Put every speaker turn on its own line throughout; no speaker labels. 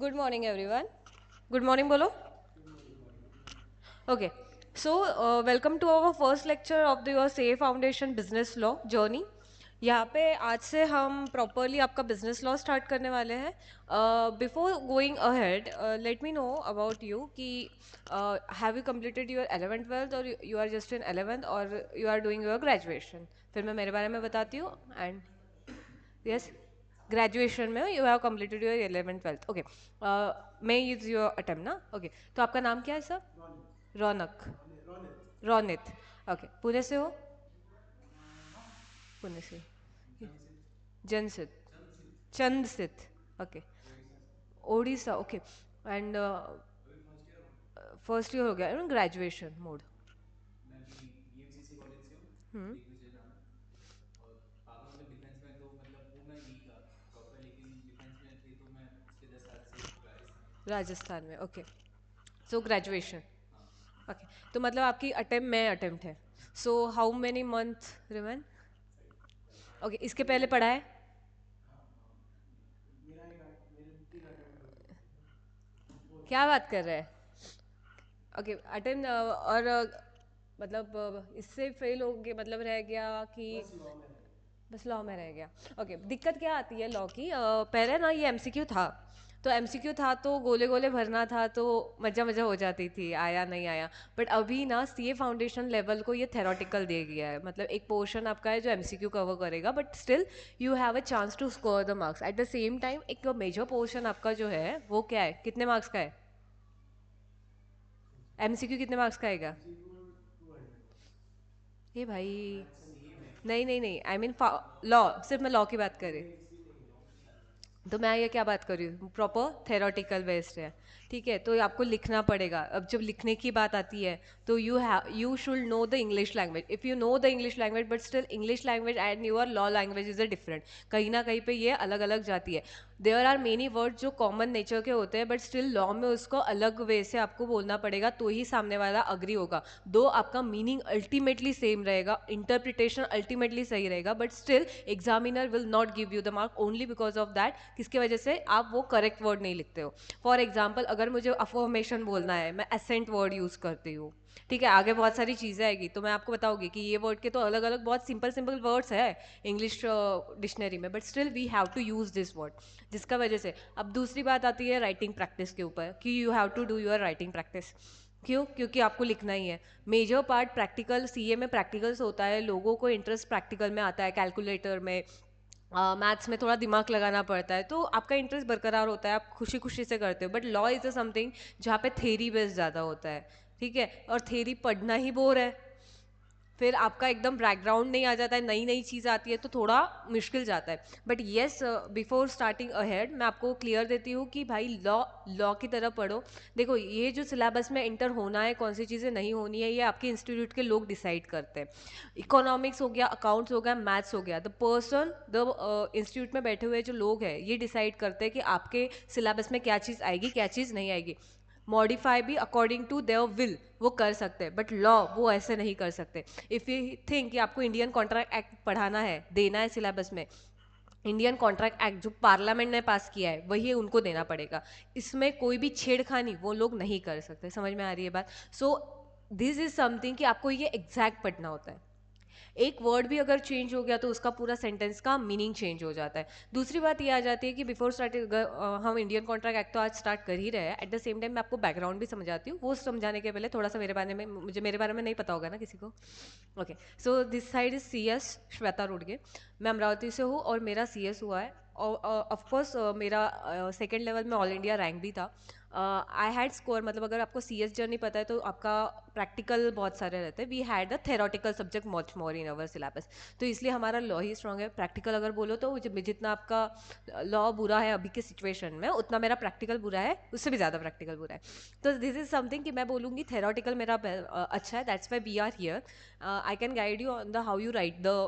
Good morning, everyone. Good morning, bolo. Okay. Welcome to our first lecture of the your Safe Foundation Business Law Journey. यहाँ पे आज से हम properly आपका business law start करने वाले हैं. Before going ahead, let me know about you कि have you completed your 11th 12th और you are just in 11th और you are doing your graduation. फिर मैं मेरे बारे में बताती हूँ. एंड यस, ग्रेजुएशन में you have completed your 11th 12th. Okay, May is your attempt ना. ओके, तो आपका नाम क्या है सर? रौनक. रोनित. ओके, पुणे से हो? पुणे से. जनसित. चंदसित. Okay. Odisha. Okay. And first year हो गया ग्रेजुएशन मोड.
मैं अभी बीएमसीसी कॉलेज से हूँ,
हम्म.
दिग्विजय नाम है। और पापा मतलब डिफेंस में, तो मतलब वो मैं नहीं था प्रॉपर, लेकिन डिफेंस में थे तो मैं पिछले 10 साल से राजस्थान में।
राजस्थान में. ओके. सो ग्रेजुएशन.
हाँ।
ओके. तो मतलब आपकी अटेम्प्ट में अटेम्प्ट है. So how many month remain? Okay, इसके पहले पढ़ा है? क्या बात कर रहे हैं? Okay, attempt. और मतलब इससे फेल हो गए मतलब रह गया कि बस लॉ में रह गया. ओके, दिक्कत क्या आती है लॉ की? पहले ना ये एमसीक्यू था. तो एमसीक्यू था तो गोले गोले भरना था तो मज़ा मज़ा हो जाती थी, आया नहीं आया. बट अभी ना सीए फाउंडेशन लेवल को ये थेरोटिकल दे गया है. मतलब एक पोर्शन आपका है जो एमसीक्यू कवर करेगा, but still you have a chance to score the marks. At the same time एक मेजर पोर्शन आपका जो है वो क्या है, कितने मार्क्स का है? एमसीक्यू कितने मार्क्स का आएगा? ये भाई.
सीए में
नहीं नहीं नहीं, आई मीन लॉ. सिर्फ मैं लॉ की बात कर रही.
लॉ में नहीं आता।
तो मैं ये क्या बात कर रही हूँ, प्रॉपर थेरोटिकल बेस्ड है. ठीक है, तो आपको लिखना पड़ेगा. अब जब लिखने की बात आती है तो you should know the English language. If you know the English language but still English language and your law language is a different. कहीं ना कहीं पे ये अलग अलग जाती है. देयर आर मेनी वर्ड जो कॉमन नेचर के होते हैं, बट स्टिल लॉ में उसको अलग वे से आपको बोलना पड़ेगा तो ही सामने वाला अग्री होगा. दो आपका मीनिंग अल्टीमेटली सेम रहेगा, इंटरप्रिटेशन अल्टीमेटली सही रहेगा, but still examiner will not give you the mark only because of that. किसकी वजह से? आप वो करेक्ट वर्ड नहीं लिखते हो. फॉर एग्जाम्पल, अगर मुझे अफर्मेशन बोलना है, मैं एसेंट वर्ड यूज करती हूँ. ठीक है, आगे बहुत सारी चीज़ें आएगी तो मैं आपको बताऊंगी कि ये वर्ड के तो अलग अलग बहुत सिंपल सिंपल वर्ड्स है इंग्लिश डिक्शनरी में, but still we have to use this word. जिसका वजह से अब दूसरी बात आती है राइटिंग प्रैक्टिस के ऊपर कि you have to do your writing practice. क्यों? क्योंकि आपको लिखना ही है. मेजर पार्ट प्रैक्टिकल, सीए में प्रैक्टिकल्स होता है. लोगों को इंटरेस्ट प्रैक्टिकल में आता है, कैलकुलेटर में, मैथ्स में थोड़ा दिमाग लगाना पड़ता है, तो आपका इंटरेस्ट बरकरार होता है, आप खुशी खुशी से करते हो. But law is a something जहाँ पे थेरी बेस्ड ज़्यादा होता है. ठीक है, और थेरी पढ़ना ही बोर है. फिर आपका एकदम बैकग्राउंड नहीं आ जाता है, नई नई चीज़ आती है तो थोड़ा मुश्किल जाता है. But yes, before starting ahead मैं आपको क्लियर देती हूँ कि भाई लॉ लॉ की तरह पढ़ो. देखो, ये जो सिलेबस में इंटर होना है, कौन सी चीज़ें नहीं होनी है, ये आपके इंस्टीट्यूट के लोग डिसाइड करते हैं. इकोनॉमिक्स हो गया, अकाउंट्स हो गया, मैथ्स हो गया, द इंस्टीट्यूट में बैठे हुए जो लोग हैं ये डिसाइड करते हैं कि आपके सिलेबस में क्या चीज़ आएगी, क्या चीज़ नहीं आएगी. मॉडिफाई भी अकॉर्डिंग टू देयर विल वो कर सकते हैं, बट लॉ वो ऐसे नहीं कर सकते. इफ़ यू थिंक कि आपको इंडियन कॉन्ट्रैक्ट एक्ट पढ़ाना है, देना है सिलेबस में, इंडियन कॉन्ट्रैक्ट एक्ट जो पार्लियामेंट ने पास किया है वही उनको देना पड़ेगा. इसमें कोई भी छेड़खानी वो लोग नहीं कर सकते. समझ में आ रही है बात? सो दिस इज समथिंग कि आपको ये एग्जैक्ट पढ़ना होता है. एक वर्ड भी अगर चेंज हो गया तो उसका पूरा सेंटेंस का मीनिंग चेंज हो जाता है. दूसरी बात ये आ जाती है कि बिफोर स्टार्टिंग हम इंडियन कॉन्ट्रैक्ट एक्ट तो आज स्टार्ट कर ही रहे हैं, एट द सेम टाइम मैं आपको बैकग्राउंड भी समझाती हूँ. वो समझाने के पहले थोड़ा सा मेरे बारे में, मुझे मेरे बारे में नहीं पता होगा ना किसी को. Okay, so this side is C S Shweta Rodge. मैं अमरावती से हूँ और मेरा सी एस हुआ है. और ऑफकोर्स मेरा सेकेंड लेवल में ऑल इंडिया रैंक भी था. आई हैड स्कोर, मतलब अगर आपको सी एस जर्नी पता है तो आपका प्रैक्टिकल बहुत सारे रहते हैं. We had a theoretical subject much more in our syllabus. तो इसलिए हमारा लॉ ही स्ट्रांग है. प्रैक्टिकल अगर बोलो तो जितना आपका लॉ बुरा है अभी के सिचुएशन में, उतना मेरा प्रैक्टिकल बुरा है, उससे भी ज़्यादा प्रैक्टिकल बुरा है. तो दिस इज समथिंग कि मैं बोलूँगी थेरोटिकल मेरा अच्छा है. That's why we are here. I can guide you on the how you write the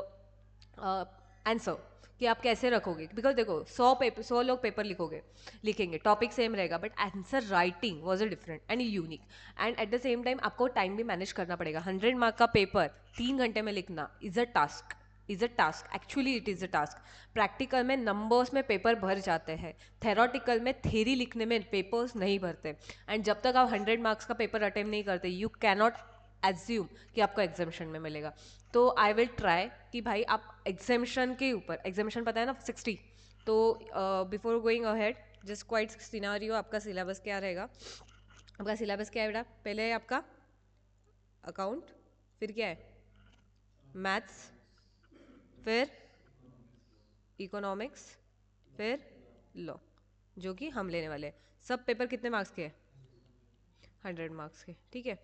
answer, कि आप कैसे रखोगे. बिकॉज देखो, 100 लोग पेपर लिखेंगे, टॉपिक सेम रहेगा, but answer writing was a different and unique. And eight the same time आपको time भी मैनेज करना पड़ेगा. 100 मार्क का पेपर 3 घंटे में लिखना is a task. Is a task, actually it is a task. Practical में नंबर्स में पेपर भर जाते हैं, थेरोटिकल में थेरी लिखने में पेपर्स नहीं भरते। एंड जब तक आप 100 मार्क्स का पेपर अटेम्प्ट नहीं करते, यू कैनॉट एज्यूम कि आपको एग्जामेशन में मिलेगा। तो आई विल ट्राई कि भाई आप एग्जामेशन के ऊपर, एग्जामेशन पता है ना 60, तो before going ahead just quite scenario, आपका सिलेबस क्या रहेगा? आपका सिलेबस क्या है बेटा? पहले है आपका अकाउंट, फिर क्या है? मैथ्स, फिर इकोनॉमिक्स, फिर लॉ, जो कि हम लेने वाले हैं। सब पेपर कितने मार्क्स के हैं? 100 मार्क्स के, ठीक है।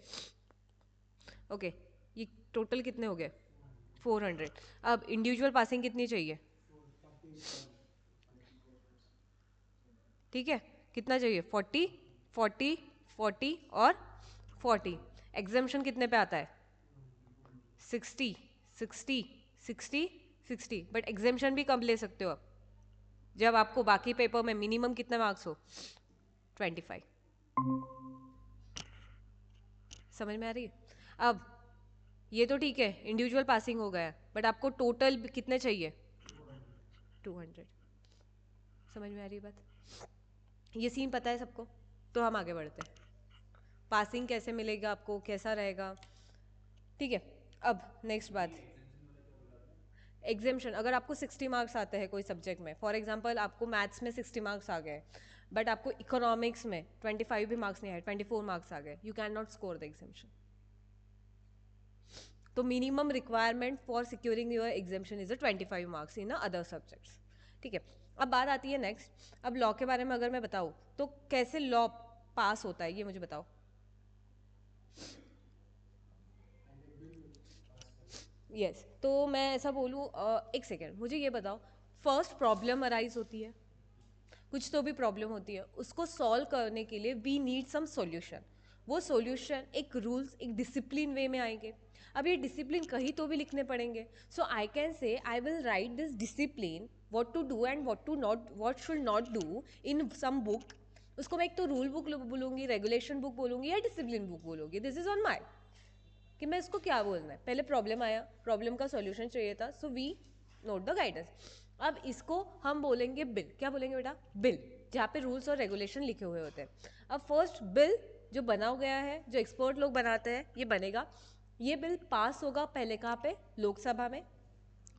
ओके, ये टोटल कितने हो गए? 400। अब इंडिविजुअल पासिंग कितनी चाहिए? ठीक है, कितना चाहिए? 40, 40, 40 और 40। एग्जामेशन कितने पे आता है? 60, 60, 60, 60। बट एग्जामेशन भी कम ले सकते हो आप, जब आपको बाकी पेपर में मिनिमम कितने मार्क्स हो? 25। समझ में आ रही है? अब ये तो ठीक है, इंडिविजुअल पासिंग हो गया, बट आपको टोटल कितने चाहिए? 200। समझ में आ रही है बात? ये सीन पता है सबको? तो हम आगे बढ़ते हैं। पासिंग कैसे मिलेगा आपको, कैसा रहेगा? ठीक है। अब नेक्स्ट बात,
ये एग्जामेशन वाला क्या बोला आपने?
एग्जामेशन। अगर आपको 60 मार्क्स आते हैं कोई सब्जेक्ट में, फॉर एग्जांपल आपको मैथ्स में 60 मार्क्स आ गए, बट आपको इकोनॉमिक्स में 25 भी मार्क्स नहीं आए, 24 मार्क्स आ गए, you can not score the examination. तो minimum requirement for securing your examination is a 25 marks in other subjects. ठीक है। अब बात आती है नेक्स्ट, अब लॉ के बारे में अगर मैं बताऊँ तो कैसे लॉ पास होता है, ये मुझे बताओ। यस, तो मैं ऐसा बोलूँ, एक सेकेंड मुझे ये बताओ, फर्स्ट प्रॉब्लम अराइज होती है, कुछ तो भी प्रॉब्लम होती है, उसको सॉल्व करने के लिए वी नीड सम सॉल्यूशन। वो सॉल्यूशन एक रूल्स, एक डिसिप्लिन वे में आएंगे। अब ये डिसिप्लिन कहीं तो भी लिखने पड़ेंगे। सो I can say I will write this discipline, what to do and what to not, what should not do in some book. उसको मैं एक तो रूल बुक बोलूंगी, रेगुलेशन बुक बोलूंगी, या डिसिप्लिन बुक बोलूंगी, दिस इज ऑन माई कि मैं इसको क्या बोलना है। पहले प्रॉब्लम आया, प्रॉब्लम का सॉल्यूशन चाहिए था, so we note the guidance. अब इसको हम बोलेंगे बिल। क्या बोलेंगे बेटा? बिल, जहाँ पे रूल्स और रेगुलेशन लिखे हुए होते हैं। अब फर्स्ट बिल जो बना गया है, जो एक्सपर्ट लोग बनाते हैं, ये बनेगा। ये बिल पास होगा पहले कहाँ पे? लोकसभा में।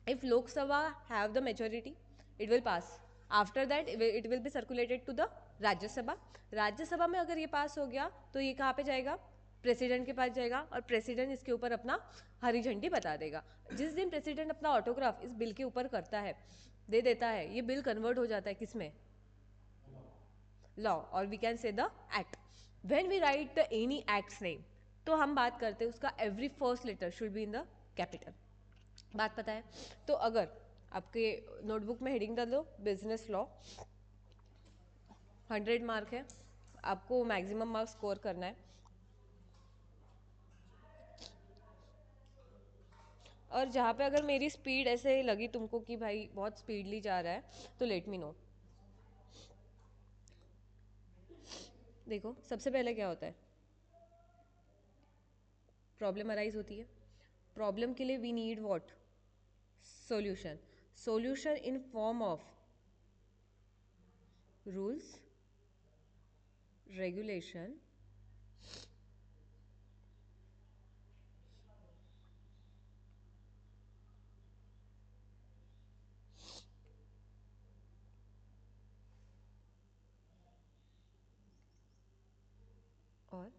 if Lok Sabha have the majority, it will pass. After that it will be circulated to the राज्य सभा। राज्य सभा में अगर ये पास हो गया तो ये कहाँ पे जाएगा? प्रेसिडेंट के पास जाएगा, और प्रेसिडेंट इसके ऊपर अपना हरी झंडी बता देगा। जिस दिन प्रेसिडेंट अपना ऑटोग्राफ इस बिल के ऊपर करता है, दे देता है, ये बिल कन्वर्ट हो जाता है किसमें? लॉ, और we can say the act. When we write the any acts name, तो हम बात करते हैं उसका every first letter should be in the capital. बात पता है? तो अगर आपके नोटबुक में हेडिंग डाल दो बिजनेस लॉ, 100 मार्क है, आपको मैक्सिमम मार्क्स स्कोर करना है। और जहाँ पे अगर मेरी स्पीड ऐसे लगी तुमको कि भाई बहुत स्पीडली जा रहा है, तो लेट मी नो। देखो सबसे पहले क्या होता है, प्रॉब्लम अराइज होती है। प्रॉब्लम के लिए we need what? Solution. Solution in form of rules, regulation, और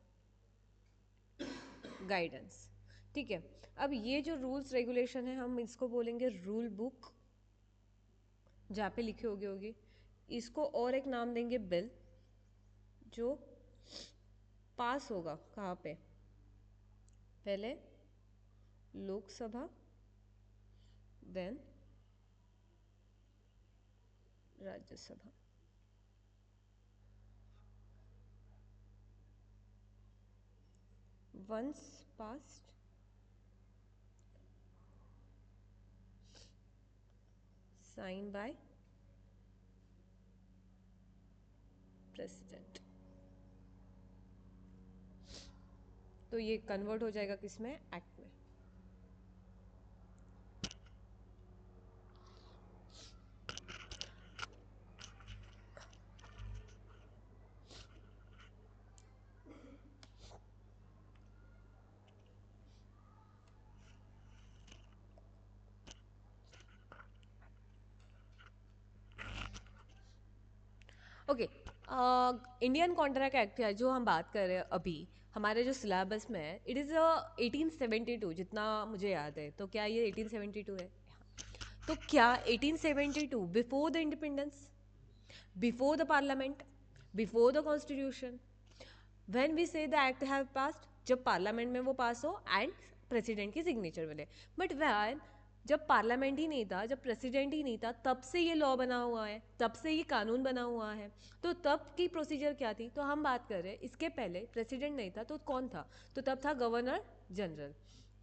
गाइडेंस। ठीक है। अब ये जो रूल्स रेगुलेशन है, हम इसको बोलेंगे रूल बुक, जहाँ पे लिखे होगे। इसको और एक नाम देंगे बिल, जो पास होगा कहाँ पे? पहले Lok Sabha, then Rajya Sabha. Once passed, sign by president. तो ये कन्वर्ट हो जाएगा किस में? एक्ट में। ओके, इंडियन कॉन्ट्रैक्ट एक्ट है जो हम बात कर रहे हैं अभी, हमारे जो सिलेबस में है, इट इज़ 1872 जितना मुझे याद है। तो क्या ये 1872 है? तो क्या 1872 before the independence, before the parliament, before the constitution, when we say the act have passed, जब पार्लियामेंट में वो पास हो एंड प्रेसिडेंट की सिग्नेचर मिले, बट वैन जब पार्लियामेंट ही नहीं था, जब प्रेसिडेंट ही नहीं था, तब से ये लॉ बना हुआ है, तब से ये कानून बना हुआ है। तो तब की प्रोसीजर क्या थी? तो हम बात कर रहे हैं इसके पहले प्रेसिडेंट नहीं था तो कौन था? तो तब था गवर्नर जनरल।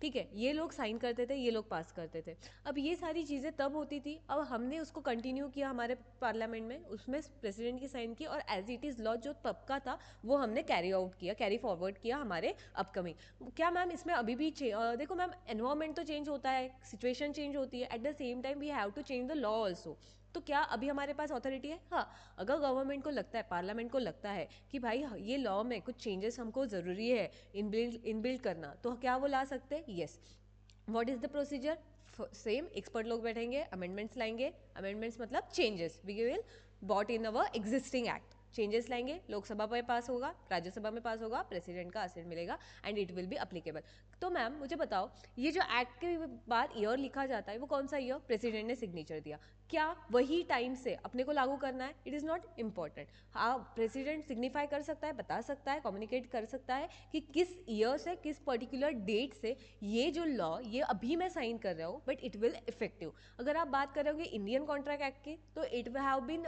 ठीक है, ये लोग साइन करते थे, ये लोग पास करते थे। अब ये सारी चीज़ें तब होती थी, अब हमने उसको कंटिन्यू किया हमारे पार्लियामेंट में, उसमें प्रेसिडेंट की साइन की, और एज इट इज़ लॉ जो तब का था वो हमने कैरी आउट किया, कैरी फॉरवर्ड किया हमारे अपकमिंग। क्या मैम इसमें अभी भी देखो मैम, एनवायरमेंट तो चेंज होता है, सिचुएशन चेंज होती है, at the same time we have to change the law also. तो क्या अभी हमारे पास अथॉरिटी है? हाँ, अगर गवर्नमेंट को लगता है, पार्लियामेंट को लगता है कि भाई ये लॉ में कुछ चेंजेस हमको ज़रूरी है इनबिल्ड करना, तो क्या वो ला सकते हैं? Yes. What is the procedure? Same, expert लोग बैठेंगे, अमेंडमेंट्स लाएंगे। अमेंडमेंट्स मतलब changes we will bought in our existing act, changes लाएंगे, लोकसभा में पास होगा, राज्यसभा में पास होगा, प्रेसिडेंट का असेंट मिलेगा and it will be applicable. तो मैम मुझे बताओ, ये जो एक्ट के बाद ईयर लिखा जाता है वो कौन सा ईयर? प्रेसिडेंट ने सिग्नेचर दिया, क्या वही टाइम से अपने को लागू करना है? It is not important. हाँ, प्रेसिडेंट सिग्निफाई कर सकता है, बता सकता है, कम्युनिकेट कर सकता है कि किस ईयर से, किस पर्टिकुलर डेट से ये जो लॉ, ये अभी मैं साइन कर रहा हूँ बट इट विल इफेक्टिव। अगर आप बात कर रहे हो इंडियन कॉन्ट्रैक्ट एक्ट की, तो इट हैव बीन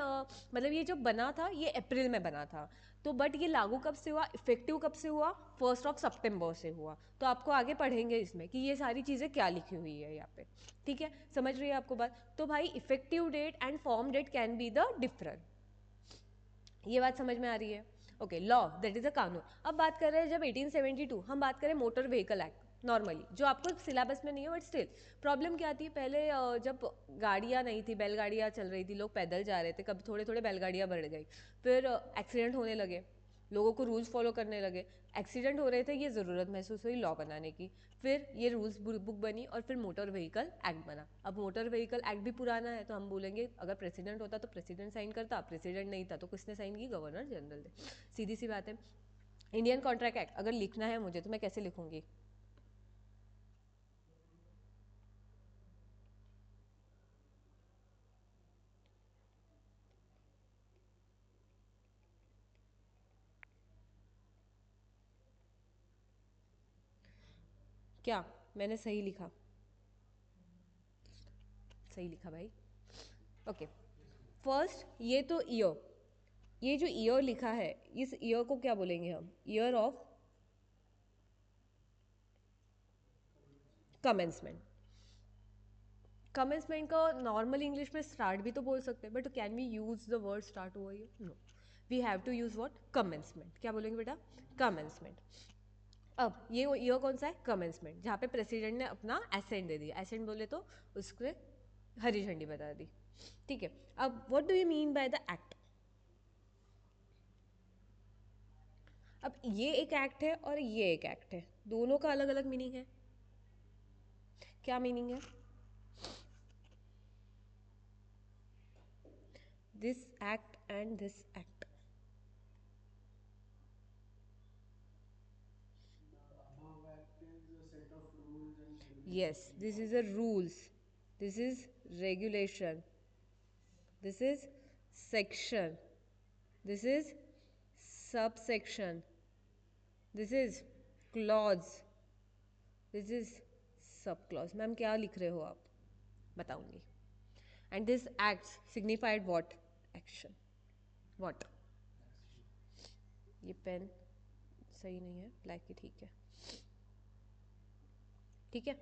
मतलब ये जो बना था ये अप्रैल में बना था, तो बट ये लागू कब से हुआ, इफेक्टिव कब से हुआ? 1 सितंबर से हुआ। तो आपको आगे पढ़ेंगे इसमें कि ये सारी चीज़ें क्या लिखी हुई है यहाँ पे। ठीक है, समझ रही है आपको बात? तो भाई effective date and form date can be the different. ये बात समझ में आ रही है? Okay, law that is a कानून। अब बात कर रहे हैं जब 1872, हम बात करें मोटर व्हीकल एक्ट, नॉर्मली जो आपको सिलेबस में नहीं है बट स्टिल प्रॉब्लम क्या थी पहले, जब गाड़ियाँ नहीं थी, बैलगाड़ियाँ चल रही थी, लोग पैदल जा रहे थे, कब थोड़े थोड़े बैलगाड़ियाँ बढ़ गई, फिर एक्सीडेंट होने लगे, लोगों को रूल्स फॉलो करने लगे, एक्सीडेंट हो रहे थे, ये ज़रूरत महसूस हुई लॉ बनाने की, फिर ये रूल्स बुक बनी और फिर मोटर व्हीकल एक्ट बना। अब मोटर व्हीकल एक्ट भी पुराना है, तो हम बोलेंगे अगर प्रेसिडेंट होता तो प्रेसिडेंट साइन करता, प्रेसिडेंट नहीं था तो किसने साइन की? गवर्नर जनरल ने। सीधी सी बात है। इंडियन कॉन्ट्रैक्ट एक्ट अगर लिखना है मुझे तो मैं कैसे लिखूंगी? क्या मैंने सही लिखा? सही लिखा भाई। ओके, फर्स्ट ये तो ईयर, ये जो ईयर लिखा है, इस ईयर को क्या बोलेंगे हम? Year of commencement. कमेंसमेंट को नॉर्मल इंग्लिश में स्टार्ट भी तो बोल सकते हैं, but can we use the word start over here? No, we have to use what? Commencement. क्या बोलेंगे बेटा? कमेंसमेंट। अब ये ईयर कौन सा है? कमेंसमेंट, जहाँ पे प्रेसिडेंट ने अपना एसेंट दे दिया, एसेंट बोले तो उसके हरी झंडी बता दी। ठीक है, अब what do you mean by the act? अब ये एक एक्ट है और ये एक एक्ट है, दोनों का अलग अलग मीनिंग है। क्या मीनिंग है? This act and this act.
Above act is a set of rules and
Yes,
regulations being
this is a
followed.
rules, this is regulation, this is section, this is subsection, this is clause, this is sub clause. Ma'am क्या लिख रहे हो आप? बताऊंगी। And this act signified what? Action. What? ये pen सही नहीं है, ब्लैक ही ठीक है। ठीक है,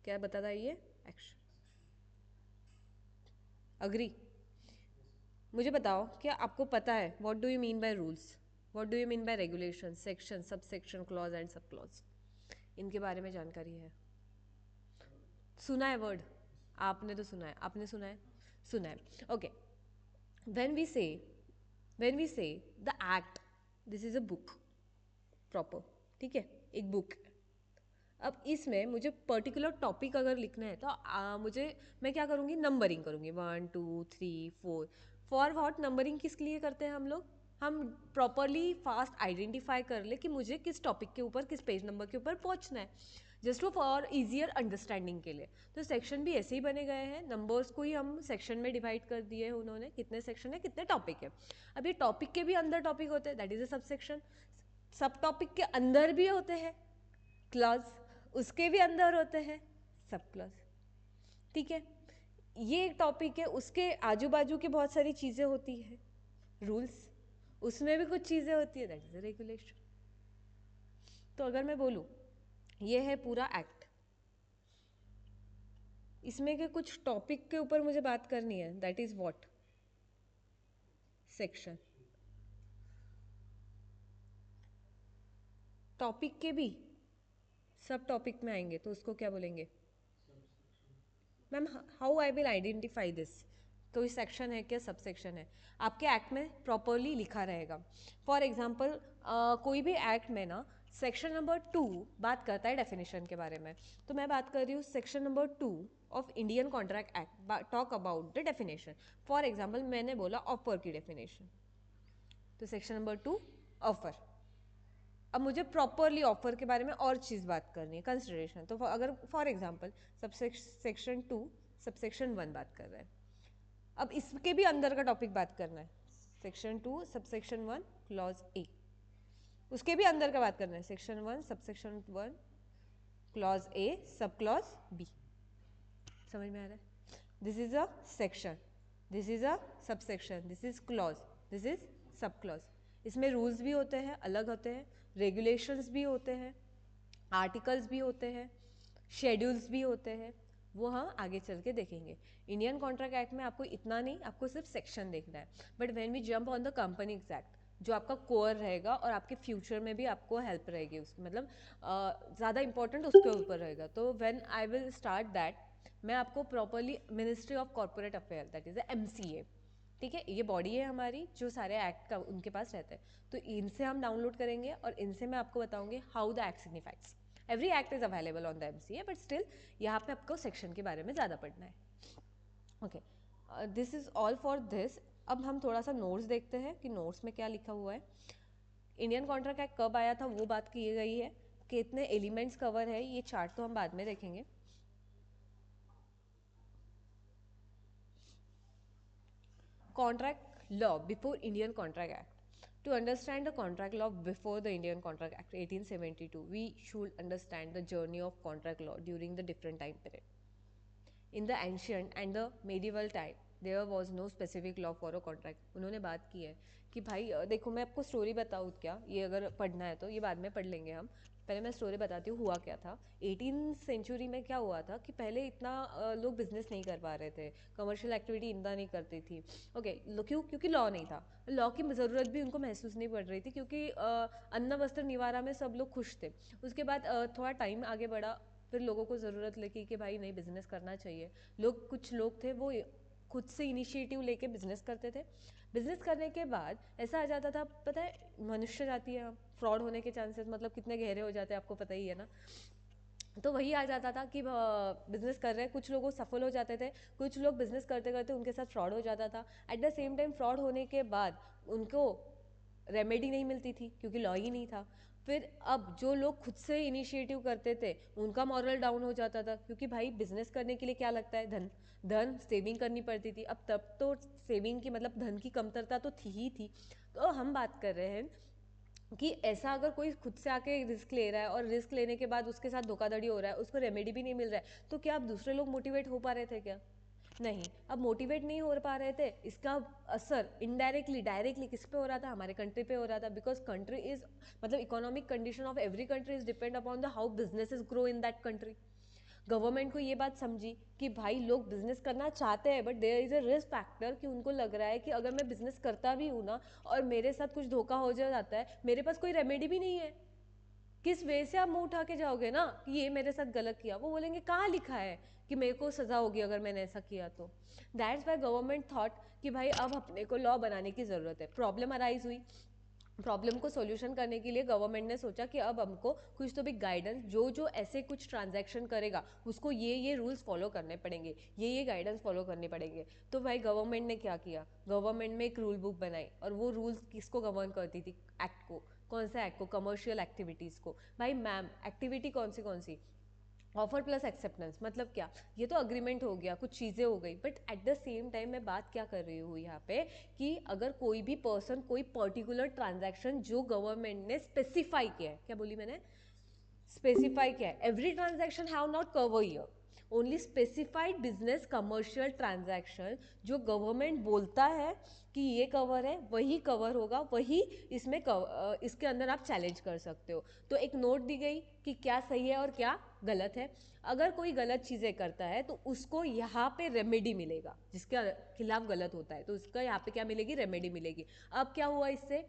क्या बताता है ये? एक्शन। अग्री? मुझे बताओ, क्या आपको पता है what do you mean by rules, what do you mean bye regulation, section, sub section, clause and sub clause? इनके बारे में जानकारी है? सुना है वर्ड? आपने तो सुना है, आपने सुना है? सुना है। Okay, when we say when we say the act, this is a book proper। ठीक है, एक बुक। अब इसमें मुझे पर्टिकुलर टॉपिक अगर लिखना है तो मुझे, मैं क्या करूँगी? नंबरिंग करूँगी, 1 2 3 4। फॉर व्हाट नंबरिंग किस लिए करते हैं हम लोग? हम प्रॉपरली फास्ट आइडेंटिफाई कर ले कि मुझे किस टॉपिक के ऊपर, किस पेज नंबर के ऊपर पहुंचना है, जस्ट फॉर इजियर अंडरस्टैंडिंग के लिए। तो सेक्शन भी ऐसे ही बने गए हैं, नंबर्स को ही हम सेक्शन में डिवाइड कर दिए हैं उन्होंने, कितने सेक्शन है, कितने टॉपिक है। अब ये टॉपिक के भी अंदर टॉपिक होते हैं, that is a sub section. सब टॉपिक के अंदर भी होते हैं क्लॉज, उसके भी अंदर होते हैं सब क्लॉज, ठीक है। ये एक टॉपिक है, उसके आजू बाजू की बहुत सारी चीज़ें होती है, रूल्स, उसमें भी कुछ चीज़ें होती है, दैट इज अ रेगुलेशन। तो अगर मैं बोलूँ ये है पूरा एक्ट, इसमें के कुछ टॉपिक के ऊपर मुझे बात करनी है, that is what, section. Topic के भी सब टॉपिक में आएंगे तो उसको क्या बोलेंगे ma'am? How I will identify this? तो ये सेक्शन है क्या सब सेक्शन है? आपके एक्ट में प्रॉपरली लिखा रहेगा। फॉर एग्जाम्पल कोई भी एक्ट में ना सेक्शन नंबर 2 बात करता है डेफिनेशन के बारे में, तो मैं बात कर रही हूँ section number 2 of Indian contract act talk about the definition. For example मैंने बोला ऑफर की डेफिनेशन, तो सेक्शन नंबर 2 ऑफर। अब मुझे प्रॉपरली ऑफर के बारे में और चीज़ बात करनी है, कंसिडरेशन। तो अगर फॉर एग्जांपल सेक्शन 2 सबसेक्शन 1 बात कर रहा है, अब इसके भी अंदर का टॉपिक बात करना है, सेक्शन 2 सबसेक्शन 1 क्लॉज ए, उसके भी अंदर का बात करना है, section 1 subsection 1 clause A sub clause B. समझ में आ रहा है? This is a section, this is a subsection, this is clause, this is sub clause. इसमें रूल्स भी होते हैं, अलग होते हैं, रेगुलेशंस भी होते हैं, आर्टिकल्स भी होते हैं, शेड्यूल्स भी होते हैं, वो हम आगे चल के देखेंगे। इंडियन कॉन्ट्रैक्ट एक्ट में आपको इतना नहीं, आपको सिर्फ सेक्शन देखना है। But when we jump on the companies act, जो आपका कोर रहेगा और आपके फ्यूचर में भी आपको हेल्प रहेगी, उस मतलब ज़्यादा इंपॉर्टेंट उसके ऊपर रहेगा। तो when I will start that, मैं आपको properly ministry of corporate affair, that is MCA, ठीक है, ये बॉडी है हमारी जो सारे एक्ट का उनके पास रहता है, तो इनसे हम डाउनलोड करेंगे और इनसे मैं आपको बताऊंगी how the act signifies. Every act is available on the MCA, but still यहाँ पे आपको सेक्शन के बारे में ज़्यादा पढ़ना है। Okay, this is all for this. अब हम थोड़ा सा नोट्स देखते हैं कि नोट्स में क्या लिखा हुआ है। इंडियन कॉन्ट्रैक्ट एक्ट कब आया था वो बात की गई है, कितने एलिमेंट्स कवर है, ये चार्ट तो हम बाद में देखेंगे। Contract law before Indian Contract Act. To understand the contract law before the Indian Contract Act 1872, we should understand the journey of contract law during the different time period. In the ancient and the medieval time, there was no specific law for a contract. उन्होंने बात की है कि भाई देखो मैं आपको story बताऊँ क्या, ये अगर पढ़ना है तो ये बाद में पढ़ लेंगे हम, पहले मैं स्टोरी बताती हूँ हुआ क्या था। 18th सेंचुरी में क्या हुआ था कि पहले इतना लोग बिजनेस नहीं कर पा रहे थे, कमर्शियल एक्टिविटी इतना नहीं करती थी। ओके, क्योंकि लॉ नहीं था, लॉ की ज़रूरत भी उनको महसूस नहीं पड़ रही थी, क्योंकि अन्न वस्त्र निवारा में सब लोग खुश थे। उसके बाद थोड़ा टाइम आगे बढ़ा, फिर लोगों को ज़रूरत लगी कि भाई नहीं बिज़नेस करना चाहिए। कुछ लोग थे वो खुद से इनिशिएटिव लेके बिजनेस करते थे। बिजनेस करने के बाद ऐसा आ जाता था, पता है मनुष्य जाती है, फ्रॉड होने के चांसेस मतलब कितने गहरे हो जाते हैं आपको पता ही है ना। तो वही आ जाता था कि बिजनेस कर रहे हैं, कुछ लोग सफल हो जाते थे, कुछ लोग बिजनेस करते करते उनके साथ फ्रॉड हो जाता था। Eight the same time fraud होने के बाद उनको रेमेडी नहीं मिलती थी क्योंकि लॉ ही नहीं था। फिर अब जो लोग खुद से इनिशिएटिव करते थे उनका मॉरल डाउन हो जाता था, क्योंकि भाई बिजनेस करने के लिए क्या लगता है, धन, धन सेविंग करनी पड़ती थी। अब तब तो सेविंग की मतलब धन की कमतरता तो थी ही थी। तो हम बात कर रहे हैं कि ऐसा अगर कोई खुद से आके रिस्क ले रहा है और रिस्क लेने के बाद उसके साथ धोखाधड़ी हो रहा है, उसको रेमेडी भी नहीं मिल रहा है, तो क्या अब दूसरे लोग मोटिवेट हो पा रहे थे क्या? नहीं, अब मोटिवेट नहीं हो पा रहे थे। इसका असर इनडायरेक्टली डायरेक्टली किस पे हो रहा था, हमारे कंट्री पे हो रहा था। बिकॉज कंट्री इज मतलब economic condition of every country is depend upon the how businesses grow in that country. Government को ये बात समझी कि भाई लोग बिजनेस करना चाहते हैं, but there is a risk factor कि उनको लग रहा है कि अगर मैं बिजनेस करता भी हूँ ना और मेरे साथ कुछ धोखा हो जाता है, मेरे पास कोई रेमेडी भी नहीं है। किस वे से आप मुंह उठा के जाओगे ना कि ये मेरे साथ गलत किया, वो बोलेंगे कहाँ लिखा है कि मेरे को सजा होगी अगर मैंने ऐसा किया तो। दैट्स वाई गवर्नमेंट थॉट कि भाई अब अपने को लॉ बनाने की ज़रूरत है। प्रॉब्लम अराइज हुई, प्रॉब्लम को सॉल्यूशन करने के लिए गवर्नमेंट ने सोचा कि अब हमको कुछ तो भी गाइडेंस, जो जो ऐसे कुछ ट्रांजैक्शन करेगा उसको ये रूल्स फॉलो करने पड़ेंगे, ये गाइडेंस फॉलो करने पड़ेंगे। तो भाई गवर्नमेंट ने क्या किया, गवर्नमेंट में एक रूल बुक बनाई, और वो रूल्स किसको गवर्न करती थी, एक्ट को। कौन सा एक्ट को, कमर्शियल एक्टिविटीज़ को। भाई मैम एक्टिविटी कौन सी, ऑफर प्लस एक्सेप्टेंस, मतलब क्या, ये तो अग्रीमेंट हो गया, कुछ चीज़ें हो गई, but at the same time मैं बात क्या कर रही हूँ यहाँ पे, कि अगर कोई भी पर्सन कोई पर्टिकुलर ट्रांजैक्शन जो गवर्नमेंट ने स्पेसिफाई किया है, क्या बोली मैंने, स्पेसिफाई किया है, every transaction have not cover here, only specified business commercial transaction, जो गवर्नमेंट बोलता है कि ये कवर है वही कवर होगा, वही इसमें इसके अंदर आप चैलेंज कर सकते हो। तो एक नोट दी गई कि क्या सही है और क्या गलत है। अगर कोई गलत चीज़ें करता है तो उसको यहाँ पे रेमेडी मिलेगा, जिसके खिलाफ गलत होता है तो उसका यहाँ पे क्या मिलेगी, रेमेडी मिलेगी। अब क्या हुआ, इससे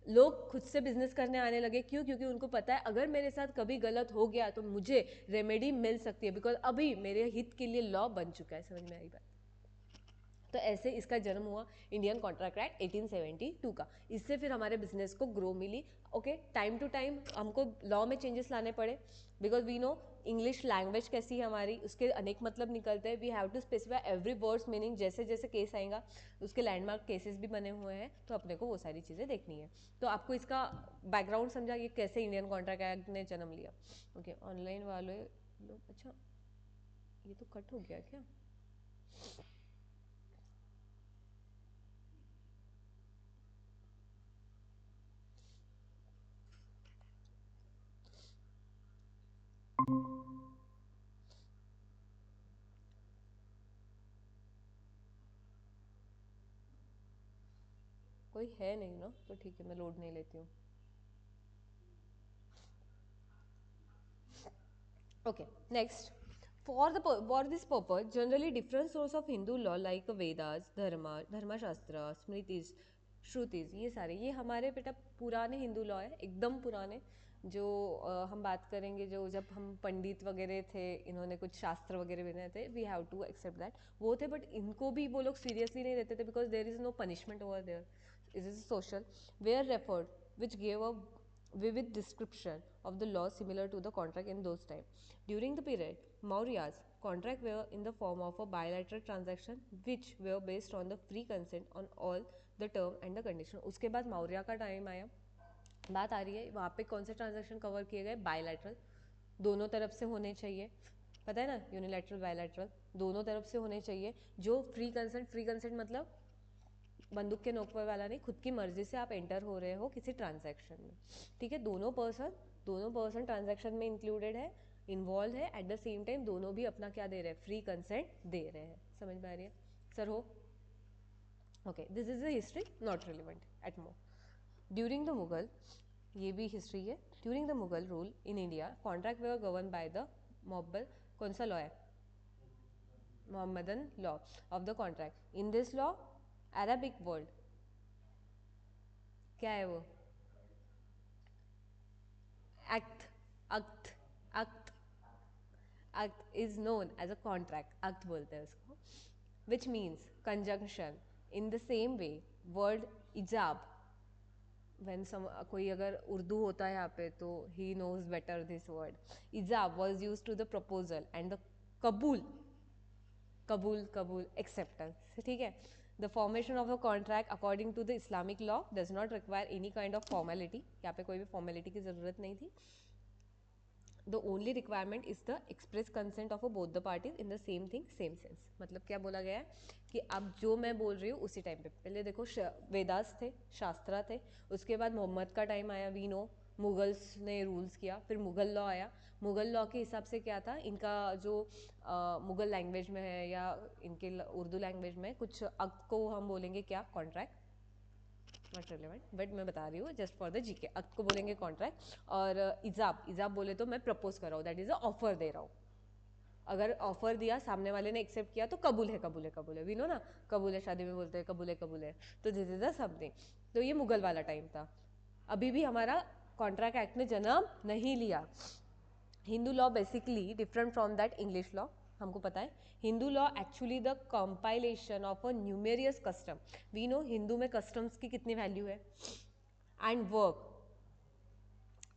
लोग खुद से बिजनेस करने आने लगे, क्यों, क्योंकि उनको पता है अगर मेरे साथ कभी गलत हो गया तो मुझे रेमेडी मिल सकती है, बिकॉज अभी मेरे हित के लिए लॉ बन चुका है। समझ में आई बात। तो ऐसे इसका जन्म हुआ इंडियन कॉन्ट्रैक्ट एक्ट 1872 का। इससे फिर हमारे बिजनेस को ग्रो मिली। ओके, टाइम टू टाइम हमको लॉ में चेंजेस लाने पड़े, because we know English language कैसी है हमारी, उसके अनेक मतलब निकलते हैं। We have to specify every words meaning, जैसे जैसे केस आएगा उसके लैंडमार्क केसेस भी बने हुए हैं, तो अपने को वो सारी चीज़ें देखनी है। तो आपको इसका बैकग्राउंड समझा कि कैसे इंडियन कॉन्ट्रैक्ट एक्ट ने जन्म लिया। ओके, ऑनलाइन वाले लोग, अच्छा ये तो कट हो गया क्या, कोई है नहीं ना, तो ठीक है मैं लोड नहीं लेती हूँ। Okay, next. For this purpose, generally different source of Hindu law like Vedas, Dharma Shastra, Smritis, श्रुतिज, ये सारे ये हमारे बेटा पुराने हिंदू लॉ है, एकदम पुराने। जो हम बात करेंगे, जो जब हम पंडित वगैरह थे, इन्होंने कुछ शास्त्र वगैरह बनाए थे, we have to accept that, वो थे। बट इनको भी वो लोग सीरियसली नहीं लेते थे, because there is no punishment over there, is is social where referred which gave a vivid description of the law similar to the contract in those time. During the period, Maurya's contract were in the form of a bilateral transaction which were based on the free consent on all the term and the condition. उसके बाद मौर्य का time आया, बात आ रही है वहाँ पे कौन से ट्रांजेक्शन कवर किए गए, बायलैटरल, दोनों तरफ से होने चाहिए, पता है ना, यूनिलैटरल बायलैटरल दोनों तरफ से होने चाहिए। जो फ्री कंसेंट मतलब बंदूक के नोक पर वाला नहीं, खुद की मर्जी से आप एंटर हो रहे हो किसी ट्रांजैक्शन में, ठीक है, दोनों पर्सन ट्रांजैक्शन में इंक्लूडेड है, इन्वॉल्व है, एट द सेम टाइम दोनों भी अपना क्या दे रहे हैं, फ्री कंसेंट दे रहे हैं। समझ में आ रही है सर हो? Okay, this is the history, not relevant at more. During the Mughal, ये भी हिस्ट्री है, during the Mughal rule in India contract were govern by the मोहब्बल, कौन सा लॉ है, Mohammedan law of the contract. In this law Arabic word क्या है वो, एक्ट, अक्त, अक्त, अक्त is known as a contract, अक्त बोलते हैं उसको, which means conjunction. In the same way word इजाब, when some कोई अगर उर्दू होता है यहाँ पे तो he knows better this word, इजाब was used to the proposal and the कबूल, कबूल कबूल एक्सेप्टेंस, ठीक है। The formation of a contract according to the Islamic law does not require any kind of formality, यहाँ पे कोई भी फॉर्मेलिटी की जरूरत नहीं थी। The only requirement is the express consent of both the parties in the same thing same sense. मतलब क्या बोला गया है कि अब जो मैं बोल रही हूँ उसी टाइम पे, पहले देखो वेदास थे, शास्त्रा थे, उसके बाद मोहम्मद का टाइम आया, वी नो मुगल्स ने रूल्स किया, फिर मुगल लॉ आया। मुगल लॉ के हिसाब से क्या था, इनका जो मुगल लैंग्वेज में है या इनके उर्दू लैंग्वेज में कुछ अक्त को हम बोलेंगे क्या, कॉन्ट्रैक्ट, नॉट रिलेवेंट, बट मैं बता रही हूँ जस्ट फॉर द जीके। अक्त को बोलेंगे कॉन्ट्रैक्ट, और इजाब बोले तो मैं प्रपोज कर रहा हूँ, दैट इज अ ऑफर दे रहा हूँ। अगर ऑफर दिया, सामने वाले ने एक्सेप्ट किया तो कबूल है, कबूल है, कबूल है, वी नो ना, कबूल है शादी में बोलते हैं कबूल है, कबूल है। तो दिस इज अ समथिंग। तो ये मुगल वाला टाइम था, अभी भी हमारा कॉन्ट्रैक्ट एक्ट ने जन्म नहीं लिया। Hindu law basically different from that English law, हमको पता है। Hindu law actually the compilation of a numerous custom. We know Hindu में कस्टम्स की कितनी वैल्यू है, and work.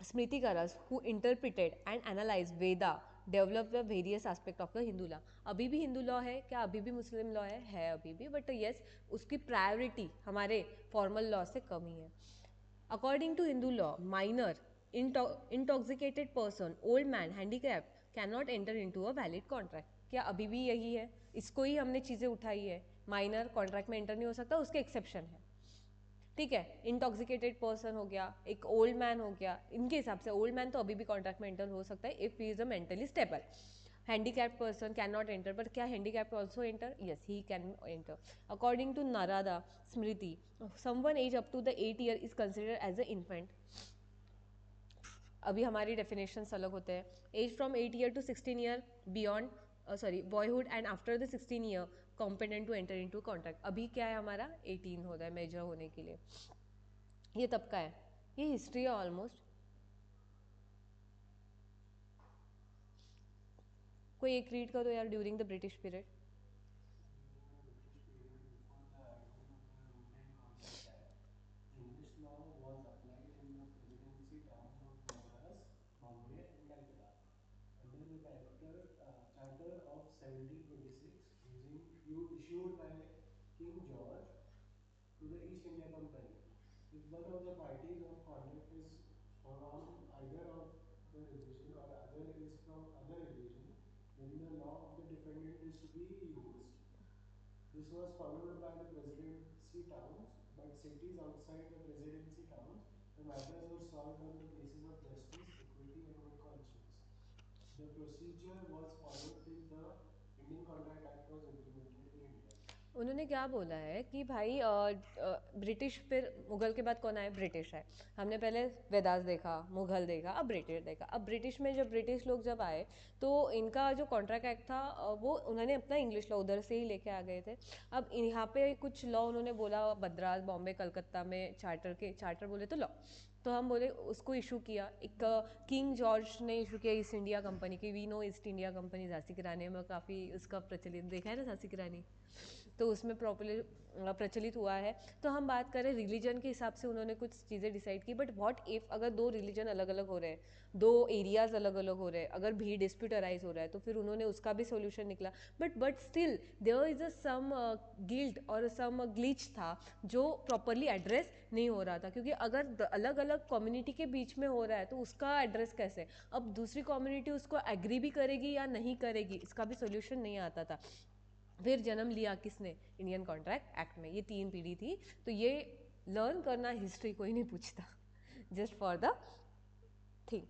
Smritikaras who interpreted and analyzed Veda developed the various aspect of the Hindu law. अभी भी Hindu law है क्या? अभी भी मुस्लिम लॉ है अभी भी, बट यस उसकी प्रायोरिटी हमारे फॉर्मल लॉ से कम ही है. According to Hindu law, minor, intoxicated person, old man, handicapped cannot enter into a valid contract. क्या अभी भी यही है? इसको ही हमने चीज़ें उठाई है. माइनर कॉन्ट्रैक्ट में एंटर नहीं हो सकता, उसके एक्सेप्शन है. ठीक है, इंटॉक्सिकेटेड पर्सन हो गया, एक ओल्ड मैन हो गया, इनके हिसाब से ओल्ड मैन तो अभी भी कॉन्ट्रैक्ट में एंटर हो सकता है if he is a mentally stable. Handicapped person can not enter, but क्या handicapped also enter? Yes, he can enter. According to Narada Smriti, someone age up to the 8 year is considered as a infant. अभी हमारी definitions अलग होते हैं. Age from 8 year to 16 year beyond, sorry, boyhood and after the 16 year competent to enter into contract. अभी क्या है हमारा 18 होता है मेजर होने के लिए. ये तब का है, ये हिस्ट्री है ऑलमोस्ट. कोई एक रीड करो यार, during the British period.
During the British period, before the advent of the Indian Contract Act, English law was applied in the presidency towns of Madras, Bombay, and Calcutta. Under the Charter of 1726, issued by King George to the East India Company. If one of the parties of conduct is from either of the religion or other is from other religion, then the law of the defendant is to be used. This was followed by the presidency towns, but cities outside the presidency towns, the matters were solved on the basis of justice, equity, and good conscience. The procedure was followed till the Indian Contract Act was implemented in India.
उन्होंने क्या बोला है कि भाई British, फिर मुगल के बाद कौन आए? ब्रिटिश आए. हमने पहले वेदास देखा, मुगल देखा, अब ब्रिटिश देखा. अब ब्रिटिश में जब ब्रिटिश लोग जब आए तो इनका जो कॉन्ट्रैक्ट एक्ट था वो उन्होंने अपना इंग्लिश लॉ उधर से ही लेके आ गए थे. अब यहाँ पे कुछ लॉ उन्होंने बोला मद्रास, बॉम्बे, कलकत्ता में चार्टर बोले तो लॉ, तो हम बोले उसको इशू किया. एक किंग जॉर्ज ने इशू किया ईस्ट इंडिया कंपनी की. We know East India company, Jhansi की रानी में काफ़ी उसका प्रचलित देखा है ना, झांसी की रानी, तो उसमें प्रॉपरली प्रचलित हुआ है. तो हम बात करें रिलीजन के हिसाब से उन्होंने कुछ चीज़ें डिसाइड की. बट व्हाट इफ़ अगर दो रिलीजन अलग अलग हो रहे हैं, दो एरियाज अलग अलग हो रहे हैं, अगर भी डिस्प्यूट अराइज हो रहा है, तो फिर उन्होंने उसका भी सोल्यूशन निकला. But still there is a some guilt और सम ग्लिच था जो प्रॉपरली एड्रेस नहीं हो रहा था. क्योंकि अगर अलग अलग कम्युनिटी के बीच में हो रहा है तो उसका एड्रेस कैसे? अब दूसरी कम्युनिटी उसको एग्री भी करेगी या नहीं करेगी, इसका भी सोल्यूशन नहीं आता था. फिर जन्म लिया किसने? इंडियन कॉन्ट्रैक्ट एक्ट में. ये 3 पीढ़ी थी. तो ये लर्न करना हिस्ट्री कोई नहीं पूछता, just for the thing.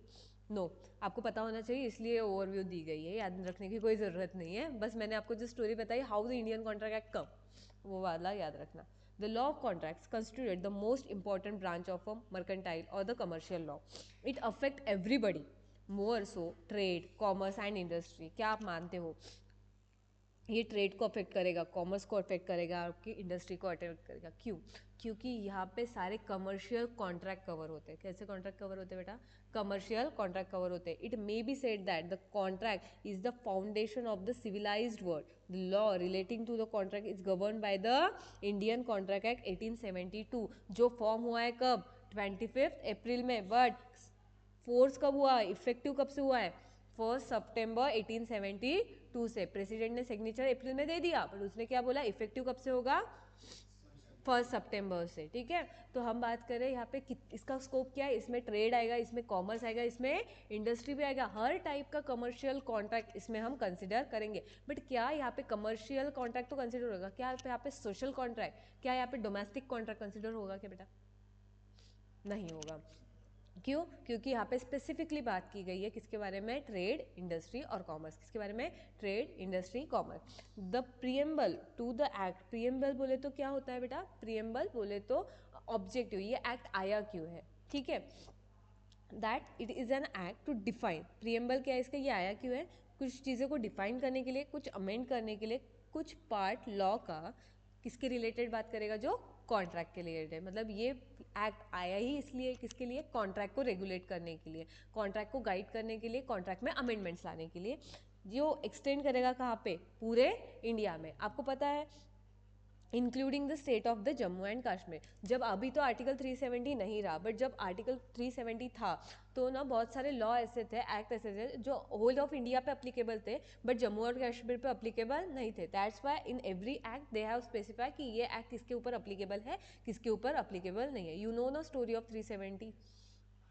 No, आपको पता होना चाहिए इसलिए ओवरव्यू दी गई है, याद रखने की कोई ज़रूरत नहीं है. बस मैंने आपको जो स्टोरी बताई how the Indian contract act come, वो वाला याद रखना. The law of contracts constitute the most important branch of a mercantile और the commercial law. It affect everybody, more so trade, commerce and industry. क्या आप मानते हो ये ट्रेड को अफेक्ट करेगा, कॉमर्स को अफेक्ट करेगा, आपकी इंडस्ट्री को अफेक्ट करेगा? क्यों? क्योंकि यहाँ पे सारे कमर्शियल कॉन्ट्रैक्ट कवर होते हैं. कैसे कॉन्ट्रैक्ट कवर होते हैं बेटा? कमर्शियल कॉन्ट्रैक्ट कवर होते हैं. It may be said that the contract is the foundation of the civilised world. The law relating to the contract is govern by the Indian contract act 1872, जो form हुआ है कब? 25 अप्रैल में. But force कब हुआ, effective कब से हुआ है? 1 सितंबर 1872 से. प्रेसिडेंट ने सिग्नेचर अप्रैल में दे दिया, पर उसने क्या बोला इफेक्टिव कब से होगा? 1 सितंबर से. ठीक है, तो हम बात करें यहाँ पे इसका स्कोप क्या है? इसमें ट्रेड आएगा, इसमें कॉमर्स आएगा, इसमें इंडस्ट्री भी आएगा. हर टाइप का कमर्शियल कॉन्ट्रैक्ट इसमें हम कंसिडर करेंगे. बट क्या यहाँ पे कमर्शियल कॉन्ट्रैक्ट तो कंसिडर होगा, क्या यहाँ पे सोशल कॉन्ट्रैक्ट, क्या यहाँ पे डोमेस्टिक कॉन्ट्रैक्ट कंसिडर होगा क्या बेटा? नहीं होगा. क्यों? क्योंकि यहाँ पे स्पेसिफिकली बात की गई है किसके बारे में? ट्रेड, इंडस्ट्री और कॉमर्स. किसके बारे में? Trade, industry, commerce. The preamble to the act. Preamble बोले तो क्या होता है बेटा? प्रियम्बल बोले तो ऑब्जेक्टिव. ये एक्ट आया क्यों है? ठीक है, that it is an act to define. Preamble क्या है इसका? ये आया क्यों है? कुछ चीज़ों को डिफाइन करने के लिए, कुछ अमेंड करने के लिए, कुछ पार्ट लॉ का किसके रिलेटेड बात करेगा? जो कॉन्ट्रैक्ट के रिलेटेड. मतलब ये एक्ट आया ही इसलिए किसके लिए? कॉन्ट्रैक्ट को रेगुलेट करने के लिए, कॉन्ट्रैक्ट को गाइड करने के लिए, कॉन्ट्रैक्ट में अमेंडमेंट्स लाने के लिए. जो एक्सटेंड करेगा कहाँ पे? पूरे इंडिया में. आपको पता है including the state of the Jammu and Kashmir. जब अभी तो आर्टिकल 370 नहीं रहा, बट जब आर्टिकल 370 था तो ना बहुत सारे लॉ ऐसे थे, एक्ट ऐसे थे जो होल ऑफ इंडिया पे अप्लीकेबल थे बट जम्मू और कश्मीर पे अप्लीकेबल नहीं थे। That's why in every act they have specify कि ये एक्ट किसके ऊपर अप्लीकेबल है, किसके ऊपर अप्लीकेबल नहीं है। यू नो ना स्टोरी ऑफ 370?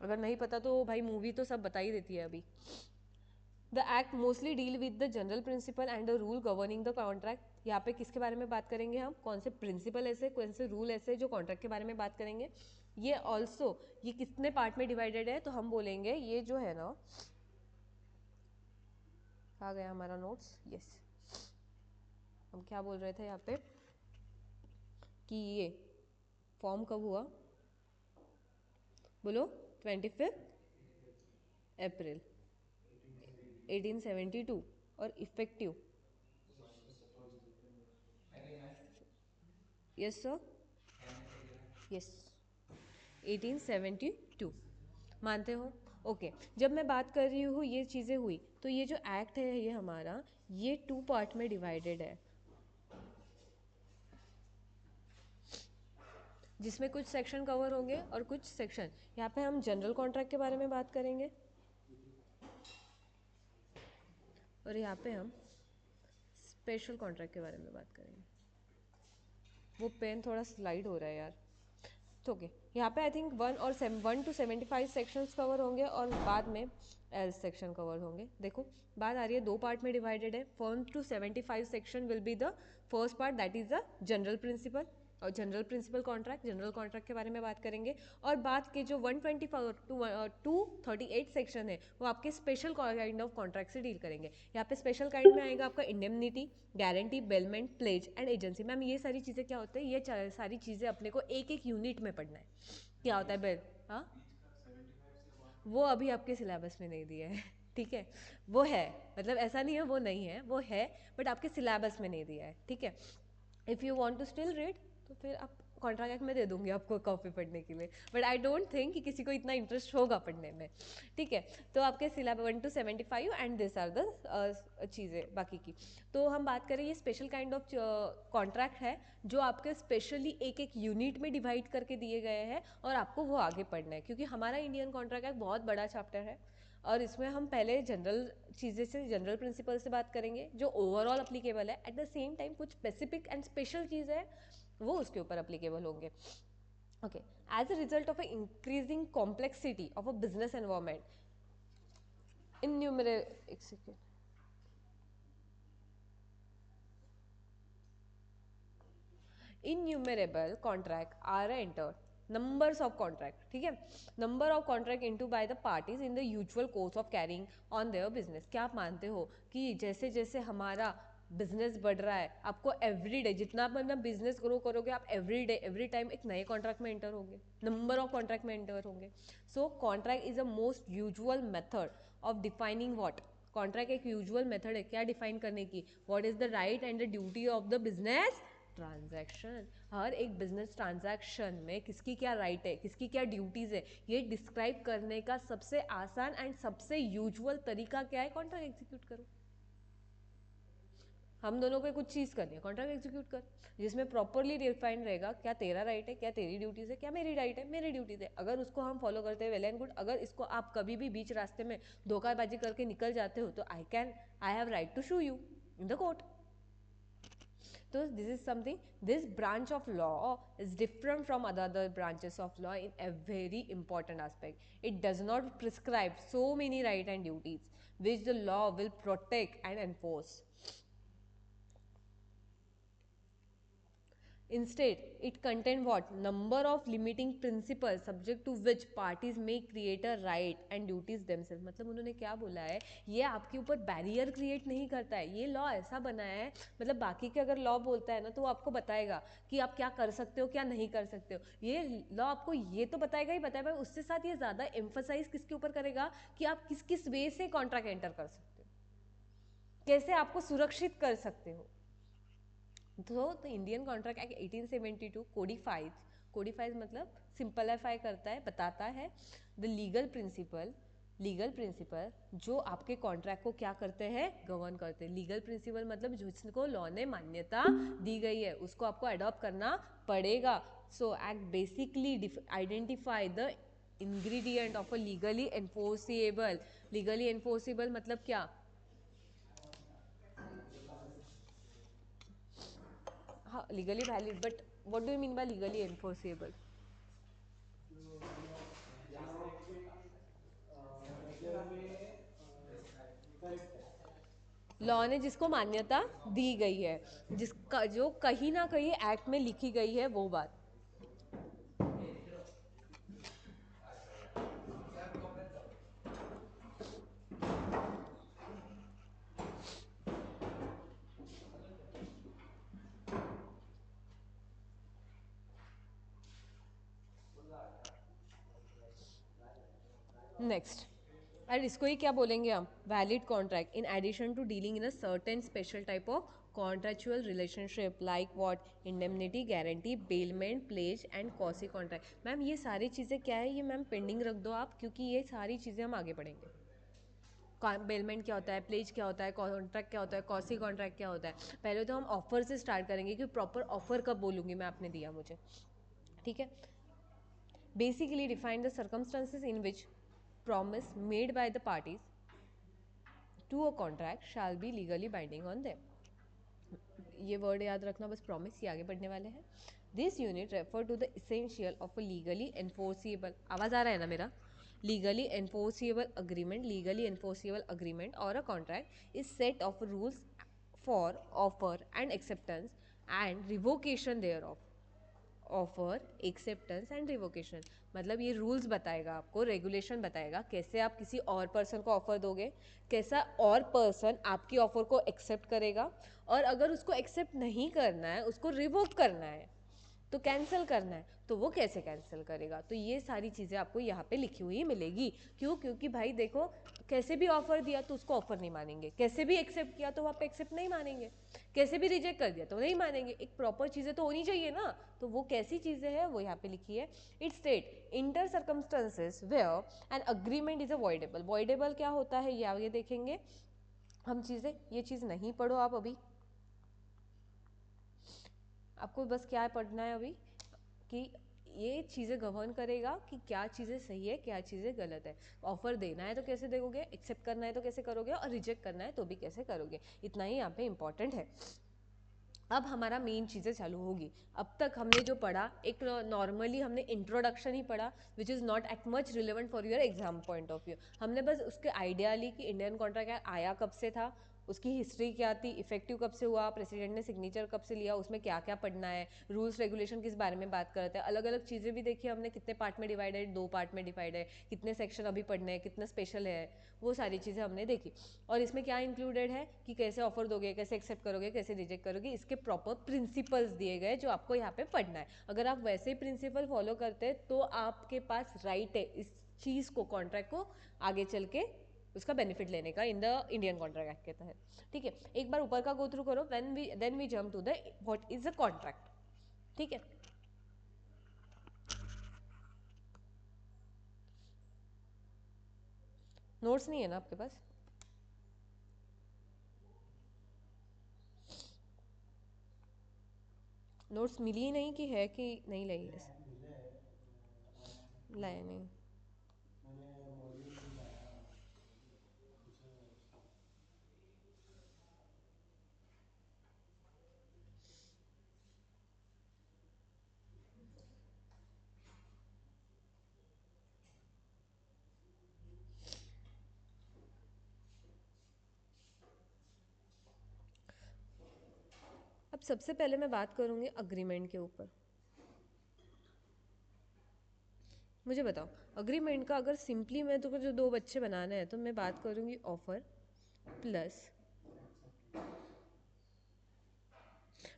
अगर नहीं पता तो भाई मूवी तो सब बता ही देती है अभी। The act mostly deal with the general principal and the rule governing the contract. यहाँ पे किसके बारे में बात करेंगे हम, कौन से प्रिंसिपल ऐसे, कौन से रूल ऐसे जो कॉन्ट्रैक्ट के बारे में बात करेंगे। ये ऑल्सो ये कितने पार्ट में डिवाइडेड है, तो हम बोलेंगे ये जो है ना, आ गया हमारा नोट्स, यस। हम क्या बोल रहे थे यहाँ पे कि ये फॉर्म कब हुआ, बोलो, 25 अप्रैल 1872 और इफेक्टिव, यस सर, यस 1872। मानते हो? ओके जब मैं बात कर रही हूँ ये चीज़ें हुई तो ये जो एक्ट है ये हमारा, ये 2 पार्ट में डिवाइडेड है, जिसमें कुछ सेक्शन कवर होंगे और कुछ सेक्शन, यहाँ पे हम जनरल कॉन्ट्रैक्ट के बारे में बात करेंगे और यहाँ पे हम स्पेशल कॉन्ट्रैक्ट के बारे में बात करेंगे। वो पेन थोड़ा स्लाइड हो रहा है यार, तो ओके यहाँ पे I think 1 to 75 sections cover होंगे और बाद में एल सेक्शन कवर होंगे। देखो बात आ रही है 2 पार्ट में डिवाइडेड है। 1 to 75 section will be the first part, that is the general principle और general principle contract, general contract के बारे में बात करेंगे। और बात के जो 125 टू 38 सेक्शन है वो आपके स्पेशल काइंड ऑफ कॉन्ट्रैक्ट से डील करेंगे। यहाँ पे स्पेशल काइंड में आएगा आपका indemnity, guarantee, bailment, pledge and agency. Ma'am ये सारी चीज़ें क्या होते हैं, ये सारी चीज़ें अपने को एक एक यूनिट में पढ़ना है। क्या होता है बेल, हाँ वो अभी आपके सिलेबस में नहीं दिया है ठीक है, वो है, मतलब ऐसा नहीं है वो नहीं है, वो है बट आपके सिलेबस में नहीं दिया है, ठीक है। If you want to still read तो फिर आप कॉन्ट्रैक्ट में दे दूंगी आपको कॉपी पढ़ने के लिए, बट आई डोंट थिंक कि किसी को इतना इंटरेस्ट होगा पढ़ने में, ठीक है। तो आपके syllabus 1 to 75 and this are the चीज़ें बाकी की। तो हम बात करें ये स्पेशल काइंड ऑफ कॉन्ट्रैक्ट है जो आपके स्पेशली एक एक यूनिट में डिवाइड करके दिए गए हैं और आपको वो आगे पढ़ना है, क्योंकि हमारा इंडियन कॉन्ट्रैक्ट एक बहुत बड़ा चैप्टर है और इसमें हम पहले जनरल चीज़ें से, जनरल प्रिंसिपल से बात करेंगे जो ओवरऑल अप्लीकेबल है, एट द सेम टाइम कुछ स्पेसिफिक एंड स्पेशल चीज़ है वो उसके ऊपर अप्लीकेबल होंगे। Okay, as a result of increasing complexity of a business environment innumerable contract are entered, numbers of contract, ठीक है, number of contract into by the parties in the usual course of carrying on their business। क्या आप मानते हो कि जैसे जैसे हमारा बिजनेस बढ़ रहा है आपको एवरी डे, जितना आप मतलब बिजनेस ग्रो करोगे आप एवरी डे एवरी टाइम एक नए कॉन्ट्रैक्ट में एंटर होंगे, नंबर ऑफ कॉन्ट्रैक्ट में एंटर होंगे। So contract is a most usual method of defining what, contract एक यूजुअल मेथड है क्या डिफाइन करने की, what is the right and the duty of the business transaction. हर एक बिजनेस ट्रांजैक्शन में किसकी क्या राइट है, किसकी क्या ड्यूटीज है, ये डिस्क्राइब करने का सबसे आसान एंड सबसे यूजुअल तरीका क्या है, कॉन्ट्रैक्ट एग्जीक्यूट करो। हम दोनों को कुछ चीज़ करनी है, कॉन्ट्रैक्ट एग्जीक्यूट कर, जिसमें प्रॉपरली डिफाइन रहेगा क्या तेरा राइट है, क्या तेरी ड्यूटीज है, क्या मेरी राइट है, मेरी ड्यूटीज है। अगर उसको हम फॉलो करते हैं वेल एंड गुड, अगर इसको आप कभी भी बीच रास्ते में धोखाबाजी करके निकल जाते हो तो I have right to sue you in the court. So this is something, this branch of law is different from other branches of law in a very important aspect. It does not prescribe so many rights and duties which the law will protect and enforce. Instead, it contains what? Number of limiting principles subject to which parties may create a right and duties themselves। मतलब उन्होंने क्या बोला है, ये आपके ऊपर barrier create नहीं करता है, ये लॉ ऐसा बनाया है, मतलब बाकी के अगर लॉ बोलता है ना तो वो आपको बताएगा कि आप क्या कर सकते हो क्या नहीं कर सकते हो। ये लॉ आपको ये तो बताएगा ही बताएगा, उसके साथ ये ज़्यादा एम्फोसाइज किसके ऊपर करेगा कि आप किस किस वे से कॉन्ट्रैक्ट एंटर कर सकते हो, कैसे आपको सुरक्षित कर सकते हो। तो द इंडियन कॉन्ट्रैक्ट एक्ट 1872 कोडिफाइज मतलब सिंपलीफाई करता है, बताता है the legal principal legal principal जो आपके कॉन्ट्रैक्ट को क्या करते हैं, गवर्न करते हैं। लीगल प्रिंसिपल मतलब जिसको लॉ ने मान्यता दी गई है उसको आपको अडॉप्ट करना पड़ेगा। So act basically identify the ingredient of a legally enforceable. Legally enforceable मतलब क्या? हाँ, legally valid, but what do you mean by legally enforceable?
जो मतलब लॉ के नज़र में करेक्ट है।
लॉ ने जिसको मान्यता दी गई है, जिसका जो कहीं ना कहीं एक्ट में लिखी गई है वो बात। नेक्स्ट, और इसको ही क्या बोलेंगे हम? Valid contract in addition to dealing in a certain special type of contractual relationship like what? Indemnity, guarantee, bailment, pledge and quasi contract. Ma'am ये सारी चीज़ें क्या है, ये मैम पेंडिंग रख दो आप, क्योंकि ये सारी चीज़ें हम आगे पढ़ेंगे। बेलमेंट क्या होता है, प्लेज क्या होता है, कॉन्ट्रैक्ट क्या होता है, कॉसी कॉन्ट्रैक्ट क्या होता है। पहले तो हम ऑफर से स्टार्ट करेंगे कि प्रॉपर ऑफर कब बोलूँगी मैं, आपने दिया मुझे, ठीक है। Basically define the circumstances in which promise made by the parties to a contract shall be legally binding on them. ये वर्ड याद रखना बस, प्रॉमिस, ये आगे बढ़ने वाले हैं। This unit refer to the essential of a legally enforceable, आवाज आ रहा है ना मेरा? Legally enforceable agreement, legally enforceable agreement और a contract is set of rules for offer and acceptance and revocation thereof. Offer, acceptance and revocation मतलब ये rules बताएगा आपको, रेगुलेशन बताएगा कैसे आप किसी और पर्सन को ऑफर दोगे, कैसा और पर्सन आपकी ऑफर को एक्सेप्ट करेगा, और अगर उसको एक्सेप्ट नहीं करना है, उसको रिवोक करना है, तो कैंसिल करना है, तो वो कैसे कैंसिल करेगा। तो ये सारी चीज़ें आपको यहाँ पे लिखी हुई मिलेगी। क्यों? क्योंकि भाई देखो, कैसे भी ऑफर दिया तो उसको ऑफर नहीं मानेंगे, कैसे भी एक्सेप्ट किया तो वहाँ पे एक्सेप्ट नहीं मानेंगे, कैसे भी रिजेक्ट कर दिया तो नहीं मानेंगे। एक प्रॉपर चीज़ें तो होनी चाहिए ना, तो वो कैसी चीज़ें हैं वो यहाँ पे लिखी है। It state inter circumstances where an agreement is avoidable. Voidable क्या होता है ये आगे देखेंगे हम चीज़ें, ये चीज़ नहीं पढ़ो आप अभी, आपको बस क्या पढ़ना है अभी कि ये चीज़ें गवर्न करेगा कि क्या चीज़ें सही है, क्या चीज़ें गलत है। ऑफर देना है तो कैसे दोगे, एक्सेप्ट करना है तो कैसे करोगे, और रिजेक्ट करना है तो भी कैसे करोगे। इतना ही यहाँ पे इंपॉर्टेंट है। अब हमारा मेन चीज़ें चालू होगी। अब तक हमने जो पढ़ा, एक नॉर्मली हमने इंट्रोडक्शन ही पढ़ा, which is not at much relevant for your exam point of view. हमने बस उसके आइडिया ली कि इंडियन कॉन्ट्रैक्ट आया कब से था, उसकी हिस्ट्री क्या थी, इफेक्टिव कब से हुआ, प्रेसिडेंट ने सिग्नेचर कब से लिया, उसमें क्या क्या पढ़ना है, रूल्स रेगुलेशन किस बारे में बात करते हैं, अलग अलग चीज़ें भी देखी हमने, कितने पार्ट में डिवाइड है, 2 पार्ट में डिवाइड है, कितने सेक्शन अभी पढ़ने हैं, कितना स्पेशल है, वो सारी चीज़ें हमने देखी। और इसमें क्या इंक्लूडेड है कि कैसे ऑफर दोगे, कैसे एक्सेप्ट करोगे, कैसे रिजेक्ट करोगे, इसके प्रॉपर प्रिंसिपल्स दिए गए जो आपको यहाँ पे पढ़ना है। अगर आप वैसे ही प्रिंसिपल फॉलो करते हैं तो आपके पास राइट है इस चीज़ को, कॉन्ट्रैक्ट को आगे चल के उसका बेनिफिट लेने का in the Indian contract act के तहत। ठीक है, एक बार ऊपर का गो थ्रू करो, then we jump to the what is a contract. ठीक है, नोट्स नहीं है ना आपके पास? नोट्स मिली ही नहीं कि है कि नहीं लाई?
मैं मिले मैं
लाया नहीं।
मैंने मॉड्यूल भी लाया पूछा था उसको।
अब सबसे पहले मैं बात करूंगी अग्रीमेंट के ऊपर। मुझे बताओ, अग्रीमेंट का अगर सिंपली मैं तो जो 2 बच्चे बनाने हैं तो मैं बात करूंगी ऑफर प्लस,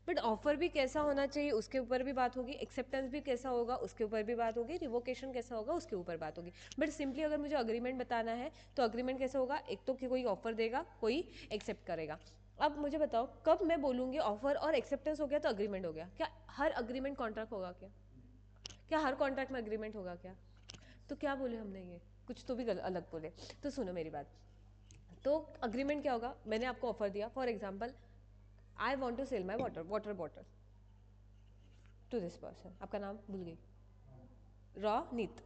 बट ऑफर भी कैसा होना चाहिए उसके ऊपर भी बात होगी, एक्सेप्टेंस भी कैसा होगा उसके ऊपर भी बात होगी, रिवोकेशन कैसा होगा उसके ऊपर बात होगी। बट सिंपली अगर मुझे अग्रीमेंट बताना है तो अग्रीमेंट कैसा होगा, एक तो कि कोई ऑफर देगा, कोई एक्सेप्ट करेगा। अब मुझे बताओ, कब मैं बोलूँगी ऑफर और एक्सेप्टेंस हो गया तो अग्रीमेंट हो गया? क्या हर अग्रीमेंट कॉन्ट्रैक्ट होगा क्या? क्या हर कॉन्ट्रैक्ट में अग्रीमेंट होगा क्या? तो क्या बोले हमने ये? कुछ तो भी अलग बोले। तो सुनो मेरी बात, तो अग्रीमेंट क्या होगा, मैंने आपको ऑफर दिया, for example I want to sell my water bottle to this person, आपका नाम भूल गई, Ronit.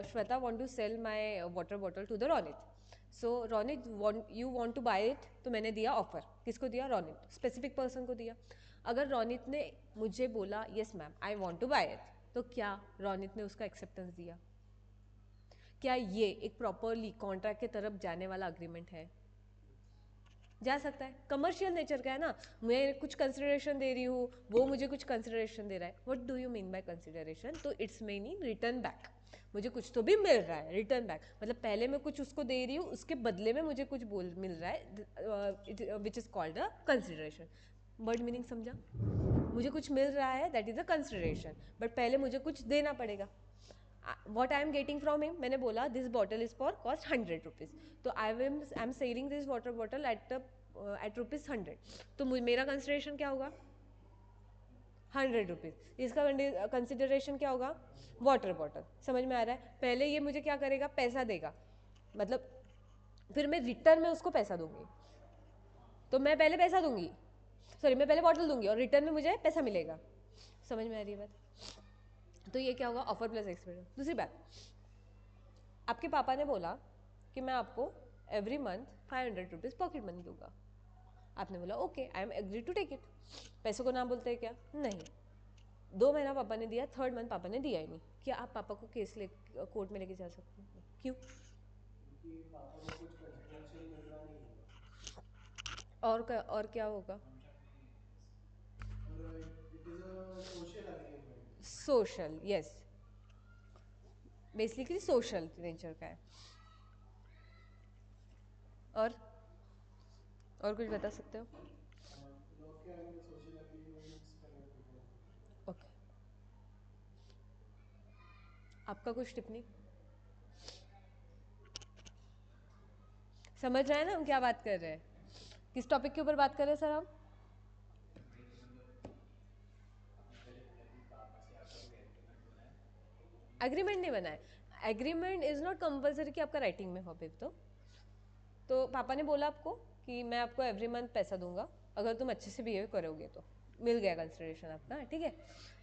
Shweta want to sell my water bottle to the Ronit. So Ronit you want to buy it, तो मैंने दिया offer, किसको दिया, Ronit, specific person को दिया। अगर रोनित ने मुझे बोला yes ma'am I want to buy it, तो क्या रोनित ने उसका एक्सेप्टेंस दिया? क्या ये एक प्रॉपरली कॉन्ट्रैक्ट की तरफ जाने वाला अग्रीमेंट है? जा सकता है, कमर्शियल नेचर का है ना, मैं कुछ कंसिडरेशन दे रही हूँ, वो मुझे कुछ कंसिडरेशन दे रहा है। What do you mean by consideration? तो इट्स मीनिंग रिटर्न बैक, मुझे कुछ तो भी मिल रहा है, रिटर्न बैक मतलब पहले मैं कुछ उसको दे रही हूँ, उसके बदले में मुझे कुछ मिल रहा है, which is called a consideration. Word meaning समझा? मुझे कुछ मिल रहा है, that is a consideration, but पहले मुझे कुछ देना पड़ेगा। what I am getting from him, मैंने बोला this bottle is for cost 100 rupees, तो I am selling this water bottle at rupees 100, तो मेरा कंसिडरेशन क्या होगा? 100 रुपीज़। इसका कंसिडरेशन क्या होगा? Water bottle. समझ में आ रहा है? पहले ये मुझे क्या करेगा? पैसा देगा, मतलब फिर मैं रिटर्न में उसको पैसा दूंगी, तो मैं पहले पैसा दूंगी, सॉरी मैं पहले बॉटल दूंगी और रिटर्न में मुझे पैसा मिलेगा। समझ में आ रही है बात? तो ये क्या होगा? Offer plus experience. दूसरी बात, आपके पापा ने बोला कि मैं आपको every month 500 rupees pocket money दूंगा, आपने बोला okay I am agree to take it. पैसों को ना बोलते हैं क्या? नहीं। 2 महीना पापा ने दिया, थर्ड मंथ पापा ने दिया ही नहीं, क्या आप पापा को कोर्ट में लेके जा सकते हैं? क्यों?
क्योंकि पापा को कुछ कंसिडरेशन मिल रहा नहीं है
और क्या होगा?
और it is a social agreement.
Social, yes, basically social nature का है। और कुछ बता सकते हो?
लॉ के अंदर सोशल एग्रीमेंट्स करेक्ट होते हैं।
ओके, आपका कुछ टिप्पणी? समझ रहे हैं ना हम क्या बात कर रहे हैं? किस टॉपिक के ऊपर बात कर रहे हैं सर हम?
वही तो मतलब आपने पहले बोला कि पापा से आपका कोई एग्रीमेंट बना है, तो वो भी
एग्रीमेंट नहीं बना है, एग्रीमेंट इज नॉट कंपलसरी कि आपका राइटिंग में हो अभी तो पापा ने बोला आपको कि मैं आपको एवरी मंथ पैसा दूंगा अगर तुम अच्छे से बिहेव करोगे, तो मिल गया कंसिडरेशन आपका, ठीक है।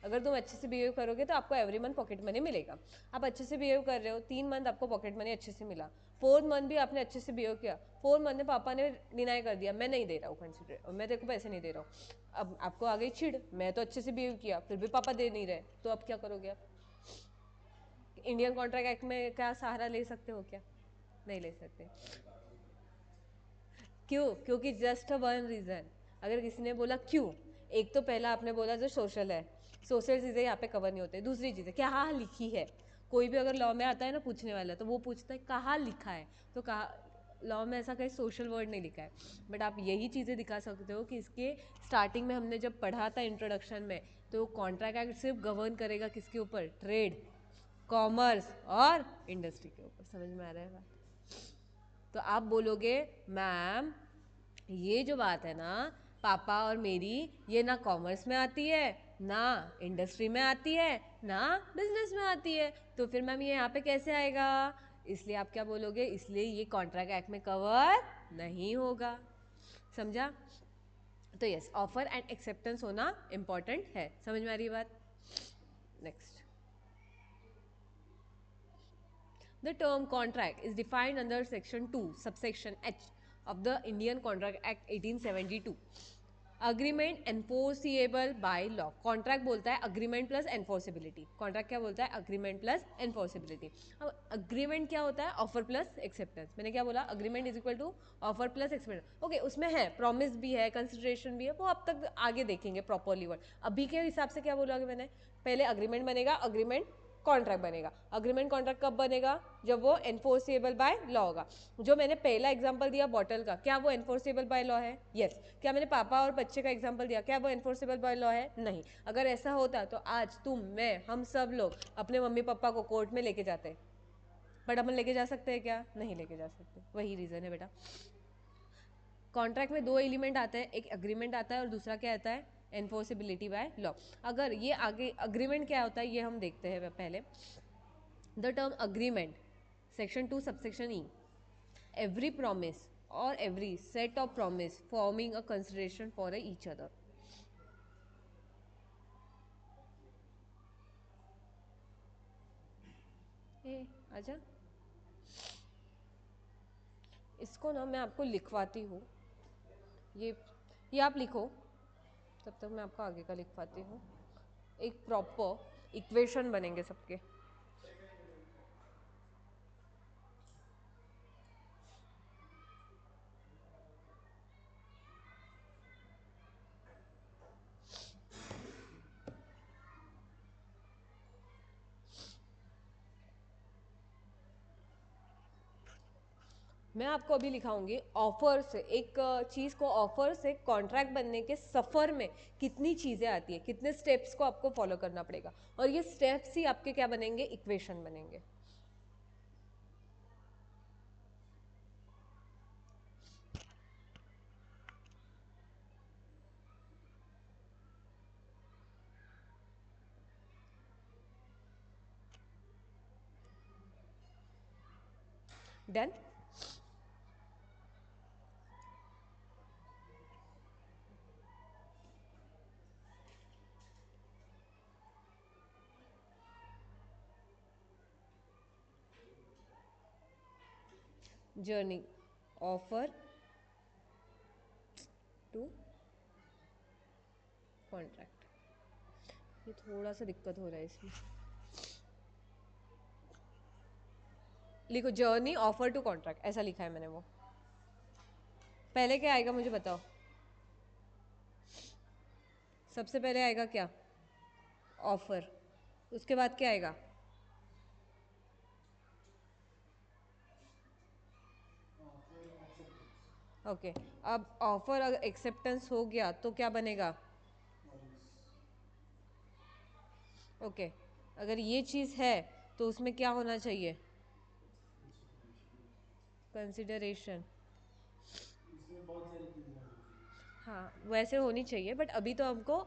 अगर तुम अच्छे से बिहेव करोगे तो आपको एवरी मंथ पॉकेट मनी मिलेगा। आप अच्छे से बिहेव कर रहे हो, 3 मंथ आपको पॉकेट मनी अच्छे से मिला, 4th मंथ भी आपने अच्छे से बिहेव किया, 4th मंथ में पापा ने डिनाई कर दिया, मैं नहीं दे रहा हूँ कंसिडर, मैं तेरे को पैसे नहीं दे रहा हूँ। अब आपको आ गई चिढ़, मैं तो अच्छे से बिहेव किया फिर भी पापा दे नहीं रहे, तो अब क्या करोगे आप? इंडियन कॉन्ट्रैक्ट एक्ट में क्या सहारा ले सकते हो क्या? नहीं ले सकते। क्यों? क्योंकि जस्ट वन रीज़न, अगर किसी ने बोला क्यों, एक तो पहला आपने बोला जो सोशल है, सोशल चीज़ें यहाँ पे कवर नहीं होते। दूसरी चीज़ें क्या लिखी है, कोई भी अगर लॉ में आता है ना पूछने वाला, तो वो पूछता है कहाँ लिखा है, तो कहा लॉ में ऐसा कहीं सोशल वर्ड नहीं लिखा है। बट आप यही चीज़ें दिखा सकते हो कि इसके स्टार्टिंग में हमने जब पढ़ा था इंट्रोडक्शन में, तो कॉन्ट्रैक्ट एक्ट सिर्फ गवर्न करेगा किसके ऊपर? ट्रेड, कॉमर्स और इंडस्ट्री के ऊपर। समझ में आ रहा है बात? तो आप बोलोगे मैम ये जो बात है ना पापा और मेरी, ये ना कॉमर्स में आती है, ना इंडस्ट्री में आती है, ना बिजनेस में आती है, तो फिर मैम ये यहाँ पे कैसे आएगा? इसलिए आप क्या बोलोगे? इसलिए ये कॉन्ट्रैक्ट एक्ट में कवर नहीं होगा। समझा? तो यस, ऑफर एंड एक्सेप्टेंस होना इंपॉर्टेंट है। समझ में आ रही है बात? Next, the term contract is defined under section 2 subsection H of the Indian Contract Act 1872. Agreement enforceable by law. Contract बोलता है अग्रीमेंट प्लस एनफोर्सिबिलिटी, कॉन्ट्रैक्ट क्या बोलता है? Agreement plus enforceability. अब अग्रीमेंट क्या होता है? Offer plus acceptance. मैंने क्या बोला? Agreement is equal to offer plus acceptance. Okay, उसमें है प्रॉमिस भी है, कंसिडरेशन भी है, वो अब तक आगे देखेंगे प्रॉपरली वर्ड। अभी के हिसाब से क्या बोला मैंने? पहले अग्रीमेंट बनेगा, अग्रीमेंट कॉन्ट्रैक्ट बनेगा। अग्रीमेंट कॉन्ट्रैक्ट कब बनेगा? जब वो एनफोर्सेबल बाय लॉ होगा। जो मैंने पहला एग्जांपल दिया बॉटल का, क्या वो एनफोर्सेबल बाय लॉ है? यस। क्या मैंने पापा और बच्चे का एग्जांपल दिया, क्या वो एनफोर्सेबल बाय लॉ है? नहीं। अगर ऐसा होता तो आज तुम, मैं, हम सब लोग अपने मम्मी पापा को कोर्ट में लेके जाते, बट अपन लेके जा सकते हैं क्या? नहीं लेके जा सकते। वही रीज़न है बेटा। कॉन्ट्रैक्ट में 2 एलिमेंट आते हैं, एक अग्रीमेंट आता है और दूसरा क्या आता है? Enforceability by law. अगर ये आगे अग्रीमेंट क्या होता है ये हम देखते हैं पहले। The term agreement, section 2 subsection E, every promise or every set of promise forming a consideration for each other. ए आजा, इसको ना मैं आपको लिखवाती हूँ, ये ये आप लिखो, तब तक मैं आपको आगे का लिखवाती हूँ। एक प्रॉपर इक्वेशन बनेंगे सबके। मैं आपको अभी लिखाऊंगी ऑफर से, एक चीज़ को ऑफर से कॉन्ट्रैक्ट बनने के सफ़र में कितनी चीज़ें आती है, कितने स्टेप्स को आपको फॉलो करना पड़ेगा, और ये स्टेप्स ही आपके क्या बनेंगे, इक्वेशन बनेंगे। Done. Journey offer to contract, ये थोड़ा सा दिक्कत हो रहा है इसमें। लिखो जर्नी ऑफर टू कॉन्ट्रैक्ट, ऐसा लिखा है मैंने। वो पहले क्या आएगा मुझे बताओ, सबसे पहले आएगा क्या, ऑफर, उसके बाद क्या आएगा,
फिर एक्सेप्टेंस,
ओके। अब ऑफर अगर एक्सेप्टेंस हो गया तो क्या बनेगा,
प्रॉमिस,
ओके। अगर ये चीज़ है तो उसमें क्या होना चाहिए,
कंसिडरेशन।
कंसिडरेशन।
इसमें बहुत सारी चीज़ें होनी चाहिए।
हाँ वैसे होनी चाहिए, बट अभी तो हमको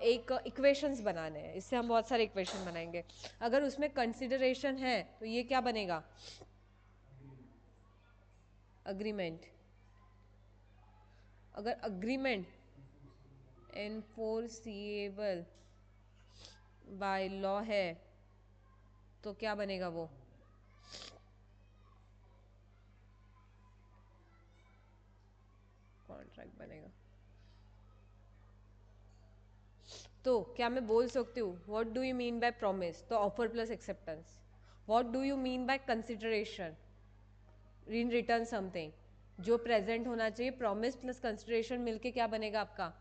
एक इक्वेशंस बनाने हैं, इससे हम बहुत सारे इक्वेशन बनाएंगे। अगर उसमें कंसिडरेशन है तो ये क्या बनेगा,
अग्रीमेंट,
अग्रीमेंट। अगर agreement
enforceable by law,
enforceable by law है तो क्या बनेगा, वो
कॉन्ट्रैक्ट।
कॉन्ट्रैक्ट बनेगा। तो क्या मैं बोल सकती हूँ what do you mean by promise, तो offer plus acceptance. What do you mean by consideration, in return something, जो प्रेजेंट होना चाहिए, प्रॉमिस प्लस कंसिडरेशन मिलके क्या बनेगा आपका,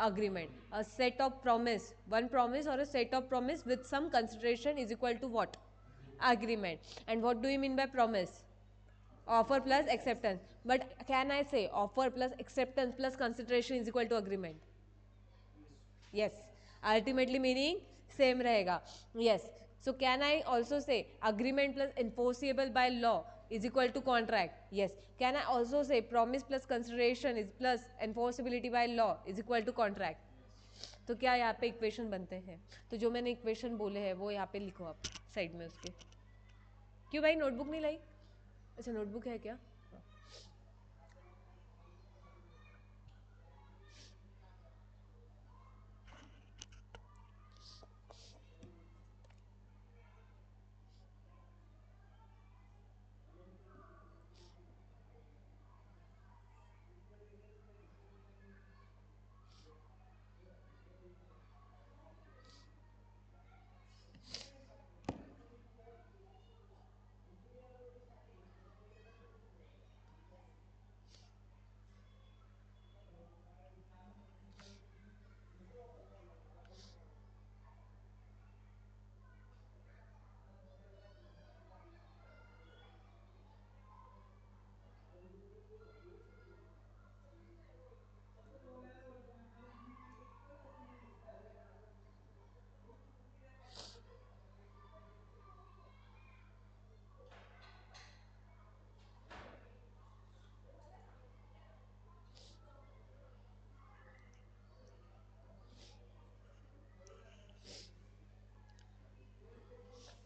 agreement. A set of promise, one promise और a set of promise with some consideration is equal to what,
agreement,
agreement. And what do you mean by promise, offer plus acceptance. But can I say offer plus acceptance plus consideration is equal to agreement?
Yes,
Yes, ultimately meaning same रहेगा। Yes, so can I also say agreement plus enforceable by law is equal to contract? Yes, can I also say promise plus consideration is plus enforceability by law is equal to contract?
Yes.
तो क्या यहाँ पे equation बनते हैं, तो जो मैंने equation बोले हैं वो यहाँ पे लिखो आप साइड में उसके। क्यों भाई नोटबुक नहीं लाई, अच्छा नोटबुक है क्या,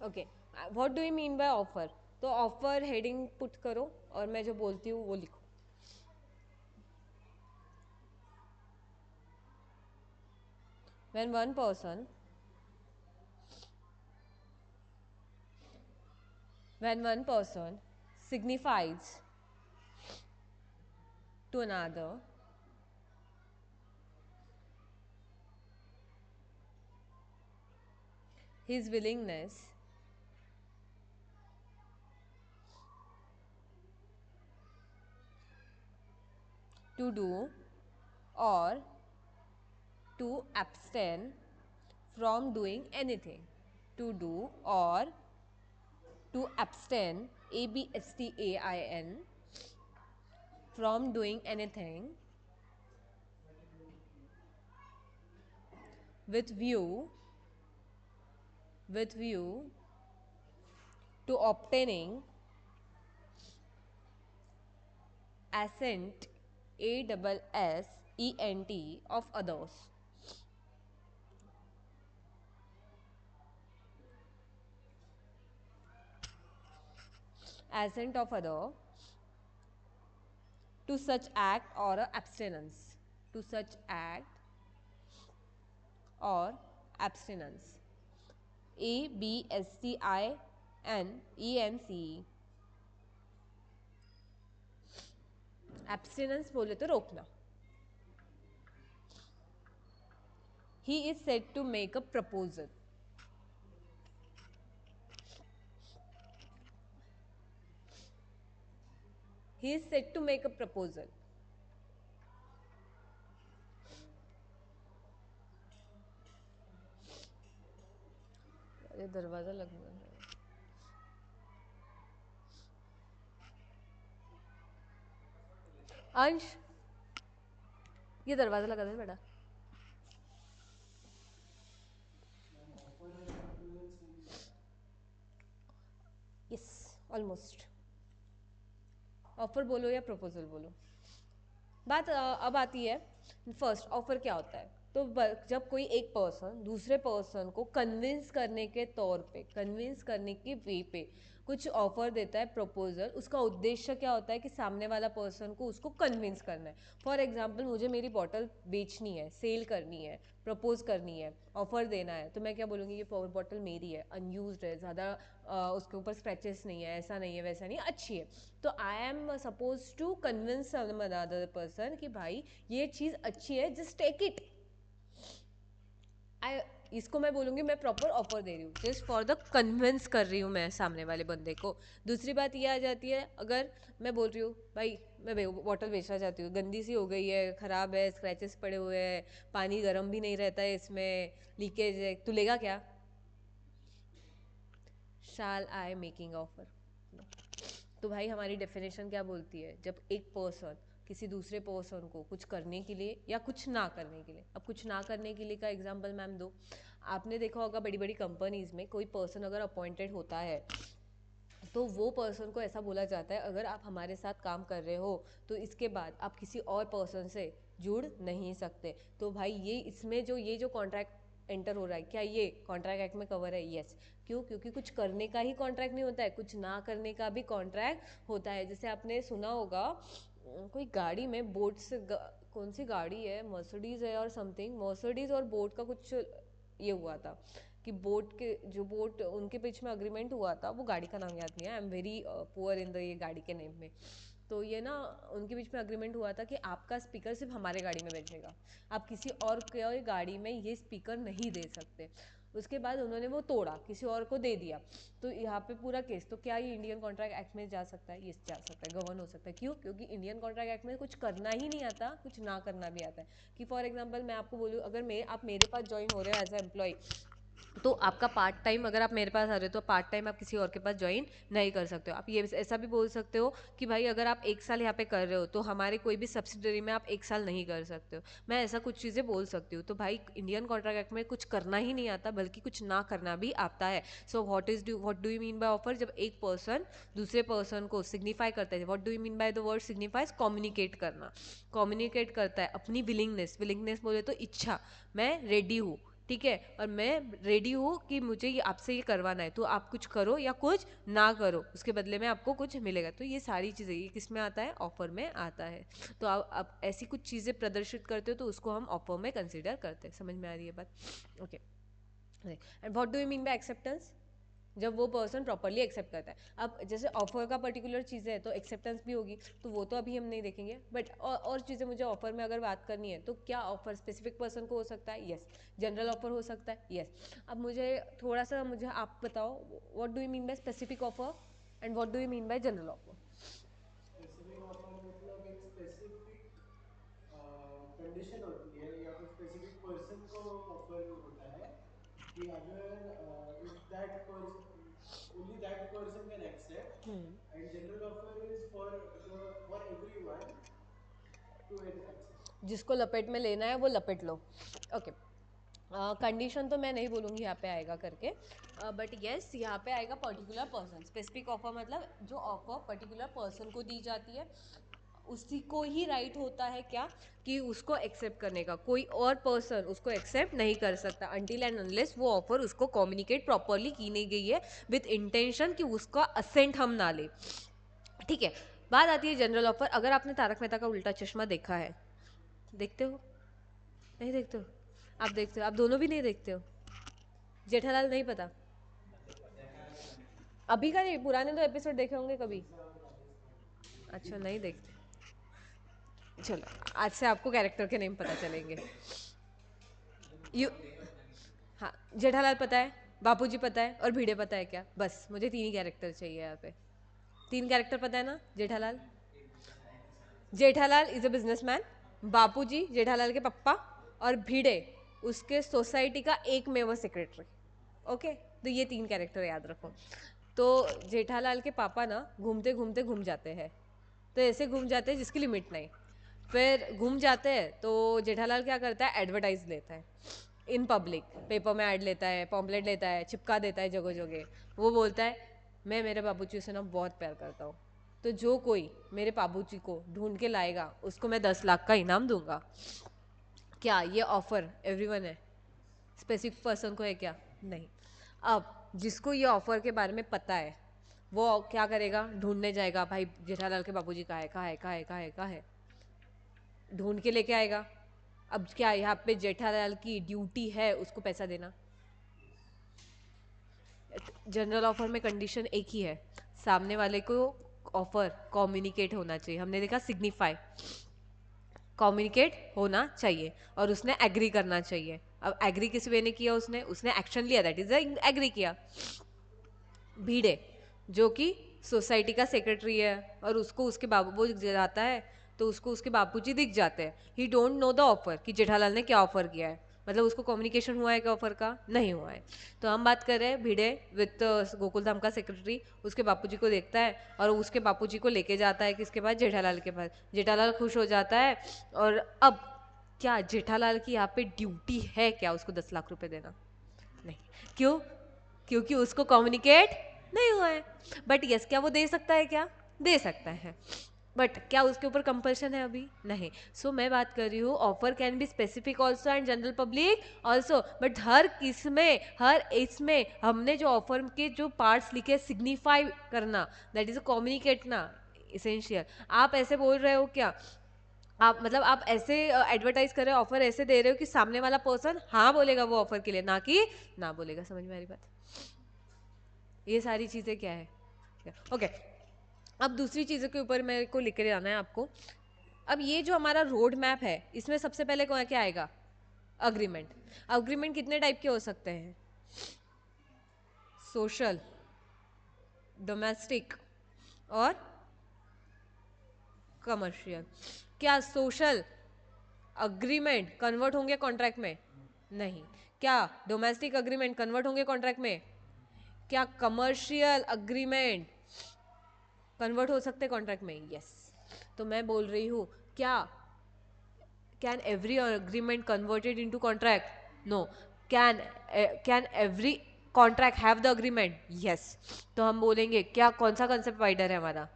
okay, what do you mean bye offer? तो ऑफर हेडिंग पुट करो और मैं जो बोलती हूँ वो लिखो. When one person when one person signifies to another his willingness to do or to abstain from doing anything, to do or to abstain, abstain, from doing anything with view to obtaining assent, assent of others. Assent of other to such act or abstinence, to such act or abstinence, abstinence, abstinence बोले तो रोकना. He is said to make a proposal. He is said to make a proposal. अरे दरवाजा लगना है. अंश, ये दरवाजा लगा दे बेटा.
मैम ऑफर है प्रपोजल सेम ही है.
Yes, almost. ऑफर बोलो या प्रपोजल बोलो. बात अब आती है फर्स्ट, ऑफर क्या होता है. तो जब कोई एक पर्सन दूसरे पर्सन को कन्विंस करने के तौर पे, कन्विंस करने के वे पे कुछ ऑफर देता है, प्रपोजल, उसका उद्देश्य क्या होता है कि सामने वाला पर्सन को उसको कन्विंस करना है. फॉर एग्जांपल, मुझे मेरी बॉटल बेचनी है, सेल करनी है, प्रपोज करनी है, ऑफर देना है, तो मैं क्या बोलूँगी, ये बॉटल मेरी है, अनयूज्ड है, ज़्यादा उसके ऊपर स्क्रैचेस नहीं है, ऐसा नहीं है, वैसा नहीं, अच्छी है. तो I am suppose to convince some other person कि भाई ये चीज़ अच्छी है, जस्ट टेक इट. आई इसको मैं बोलूँगी मैं प्रॉपर ऑफर दे रही हूँ, जस्ट फॉर द कन्विंस कर रही हूँ मैं सामने वाले बंदे को. दूसरी बात ये आ जाती है, अगर मैं बोल रही हूँ भाई मैं बॉटल बेचना चाहती हूँ, गंदी सी हो गई है, ख़राब है, स्क्रैचेस पड़े हुए हैं, पानी गर्म भी नहीं रहता है इसमें, लीकेज है, तू लेगा क्या? शाल आई मेकिंग ऑफर. तो भाई हमारी डेफिनेशन क्या बोलती है, जब एक पर्सन किसी दूसरे पर्सन को कुछ करने के लिए या कुछ ना करने के लिए. अब कुछ ना करने के लिए का एग्जांपल मैम दो. आपने देखा होगा बड़ी बड़ी कंपनीज में कोई पर्सन अगर अपॉइंटेड होता है तो वो पर्सन को ऐसा बोला जाता है, अगर आप हमारे साथ काम कर रहे हो तो इसके बाद आप किसी और पर्सन से जुड़ नहीं सकते. तो भाई ये इसमें जो ये जो कॉन्ट्रैक्ट एंटर हो रहा है, क्या ये कॉन्ट्रैक्ट एक्ट में कवर है? यस. क्यों? क्योंकि कुछ करने का ही कॉन्ट्रैक्ट नहीं होता है, कुछ ना करने का भी कॉन्ट्रैक्ट होता है. जैसे आपने सुना होगा कोई गाड़ी में बोट से कौन सी गाड़ी है, मर्सिडीज है और समथिंग, मर्सिडीज और बोट का कुछ ये हुआ था कि बोट के जो बोट उनके बीच में अग्रीमेंट हुआ था, वो गाड़ी का नाम याद नहीं है, I am very poor in the ये गाड़ी के नेम में. तो ये ना उनके बीच में अग्रीमेंट हुआ था कि आपका स्पीकर सिर्फ हमारे गाड़ी में बैठेगा, आप किसी और के गाड़ी में ये स्पीकर नहीं दे सकते. उसके बाद उन्होंने वो तोड़ा, किसी और को दे दिया. तो यहाँ पे पूरा केस, तो क्या ये इंडियन कॉन्ट्रैक्ट एक्ट में जा सकता है? ये जा सकता है, गवर्न हो सकता है. क्यों? क्योंकि इंडियन कॉन्ट्रैक्ट एक्ट में कुछ करना ही नहीं आता, कुछ ना करना भी आता है. कि फॉर एग्जांपल मैं आपको बोलूँ, अगर आप मेरे पास ज्वाइन हो रहे हो एज ए एम्प्लॉय, तो आपका पार्ट टाइम अगर आप मेरे पास आ रहे हो तो पार्ट टाइम आप किसी और के पास ज्वाइन नहीं कर सकते हो. आप ये ऐसा भी बोल सकते हो कि भाई अगर आप एक साल यहाँ पे कर रहे हो तो हमारे कोई भी सब्सिडरी में आप एक साल नहीं कर सकते हो. मैं ऐसा कुछ चीज़ें बोल सकती हूँ. तो भाई इंडियन कॉन्ट्रैक्ट एक्ट में कुछ करना ही नहीं आता, बल्कि कुछ ना करना भी आता है. So what do you mean bye offer? जब एक पर्सन दूसरे पर्सन को सिग्निफाई करता है. What do you mean by the word signifies? Communicate करना. कम्युनिकेट करता है अपनी विलिंगनेस. विलिंगनेस बोले तो इच्छा, मैं रेडी हूँ, ठीक है, और मैं रेडी हूँ कि मुझे ये आपसे ये करवाना है, तो आप कुछ करो या कुछ ना करो, उसके बदले में आपको कुछ मिलेगा। तो ये सारी चीज़ें ये किस में आता है, ऑफर में आता है। तो आप ऐसी कुछ चीज़ें प्रदर्शित करते हो तो उसको हम ऑफर में कंसिडर करते हैं। समझ में आ रही है बात? Okay. And what do you mean bye acceptance? जब वो पर्सन प्रॉपरली एक्सेप्ट करता है। अब जैसे ऑफर का पर्टिकुलर चीज़ है तो एक्सेप्टेंस भी होगी, तो वो तो अभी हम नहीं देखेंगे, बट और चीज़ें मुझे ऑफर में अगर बात करनी है तो क्या ऑफर स्पेसिफिक पर्सन को हो सकता है? यस। जनरल ऑफर हो सकता है? यस। अब मुझे थोड़ा सा मुझे आप बताओ, what do you mean by specific offer and what do you mean bye general offer?
Specific offer मतलब एक स्पेसिफिक कंडीशन होती है या फिर स्पेसिफिक पर्सन को ऑफर होता है कि अगर if that person only that person can accept, and general offer is for the for everyone to accept.
जिसको लपेट में लेना है वो लपेट लो। ओके। कंडीशन तो मैं नहीं बोलूँगी यहाँ पे आएगा करके, बट येस यहाँ पे आएगा पर्टिकुलर पर्सन। स्पेसिफिक ऑफर मतलब जो ऑफर पर्टिकुलर पर्सन को दी जाती है उसी को ही राइट होता है क्या, कि उसको एक्सेप्ट करने का, कोई और पर्सन उसको एक्सेप्ट नहीं कर सकता अनटिल एंड अनलेस वो ऑफर उसको कम्युनिकेट प्रॉपरली की नहीं गई है विथ इंटेंशन कि उसका असेंट हम ना ले। ठीक है। बात आती है जनरल ऑफर। अगर आपने तारक मेहता का उल्टा चश्मा देखा है, देखते हो? नहीं देखते हो? आप देखते हो? आप दोनों भी नहीं देखते हो? जेठालाल नहीं पता? अभी का नहीं, पुराने तो एपिसोड देखे होंगे कभी। अच्छा, नहीं देखते। चलो, आज से आपको कैरेक्टर के नेम पता चलेंगे। यू हाँ, जेठालाल पता है, बापूजी पता है और भिड़े पता है क्या? बस मुझे 3 ही कैरेक्टर चाहिए यहाँ पे। 3 कैरेक्टर पता है ना? Jethalal, Jethalal is a businessman, Bapuji Jethalal के पप्पा, और भिड़े उसके सोसाइटी का एकमेव सेक्रेटरी। ओके, तो ये 3 कैरेक्टर याद रखो। तो जेठालाल के पापा ना घूमते घूमते घूम जाते हैं, तो ऐसे घूम जाते हैं जिसकी लिमिट नहीं। फिर घूम जाते हैं तो जेठालाल क्या करता है, एडवर्टाइज लेता है इन पब्लिक, पेपर में ऐड लेता है, पॉम्पलेट लेता है, चिपका देता है जगह जगह। वो बोलता है मैं मेरे बाबूजी से ना बहुत प्यार करता हूँ, तो जो कोई मेरे बाबूजी को ढूंढ के लाएगा उसको मैं 10 लाख का इनाम दूंगा। क्या ये ऑफर एवरीवन है? स्पेसिफिक पर्सन को है क्या? नहीं। अब जिसको ये ऑफर के बारे में पता है वो क्या करेगा, ढूंढने जाएगा, भाई जेठालाल के बाबूजी कहाँ है, कहाँ है, कहाँ है, कहाँ है, कहाँ है, ढूंढ के लेके आएगा। अब क्या यहाँ पे जेठालाल की ड्यूटी है उसको पैसा देना? जनरल ऑफर में कंडीशन एक ही है, सामने वाले को ऑफर कम्युनिकेट होना चाहिए। हमने देखा सिग्निफाई, कम्युनिकेट होना चाहिए और उसने एग्री करना चाहिए। अब एग्री किस वे ने किया, उसने उसने एक्शन लिया, दैट इज एग्री किया। भीड़े जो कि सोसाइटी का सेक्रेटरी है और उसको उसके बाबू वो जाता है तो उसको उसके बापूजी दिख जाते हैं, ही डोंट नो द ऑफर कि जेठालाल ने क्या ऑफर किया है, मतलब उसको कम्युनिकेशन हुआ है क्या ऑफर का? नहीं हुआ है। तो हम बात कर रहे हैं भिड़े विथ गोकुल धाम का सेक्रेटरी उसके बापूजी को देखता है और उसके बापूजी को लेके जाता है किसके पास, जेठालाल के पास। जेठालाल खुश हो जाता है। और अब क्या जेठालाल की यहाँ पे ड्यूटी है क्या उसको 10 लाख रुपए देना? नहीं। क्यों? क्योंकि उसको कम्युनिकेट नहीं हुआ है। बट यस, क्या वो दे सकता है क्या? दे सकता है, बट क्या उसके ऊपर कंपल्शन है? अभी नहीं। सो मैं बात कर रही हूँ offer can be specific also and general public also, but हर इसमें हर इसमें हमने जो ऑफर के जो पार्ट्स लिखे सिग्निफाई करना, दैट इज अ कम्युनिकेट ना, इसेंशियल। आप ऐसे बोल रहे हो क्या, आप मतलब आप ऐसे एडवर्टाइज कर रहे हो, ऑफर ऐसे दे रहे हो कि सामने वाला पर्सन हाँ बोलेगा वो ऑफर के लिए, ना कि ना बोलेगा। समझ में आ रही बात? ये सारी चीजें क्या है? ओके। अब दूसरी चीजों के ऊपर मेरे को लिख के आना है आपको। अब ये जो हमारा रोड मैप है इसमें सबसे पहले कौन क्या आएगा? अग्रीमेंट। अग्रीमेंट कितने टाइप के हो सकते हैं? सोशल, डोमेस्टिक और कमर्शियल। क्या सोशल अग्रीमेंट कन्वर्ट होंगे कॉन्ट्रैक्ट में? नहीं। क्या डोमेस्टिक अग्रीमेंट कन्वर्ट होंगे कॉन्ट्रैक्ट में? क्या कमर्शियल अग्रीमेंट कन्वर्ट हो सकते कॉन्ट्रैक्ट में? यस। तो मैं बोल रही हूँ क्या can every agreement converted into contract? No. Can every contract have the agreement? Yes. तो हम बोलेंगे क्या, कौन सा कंसेप्ट वाइडर है हमारा?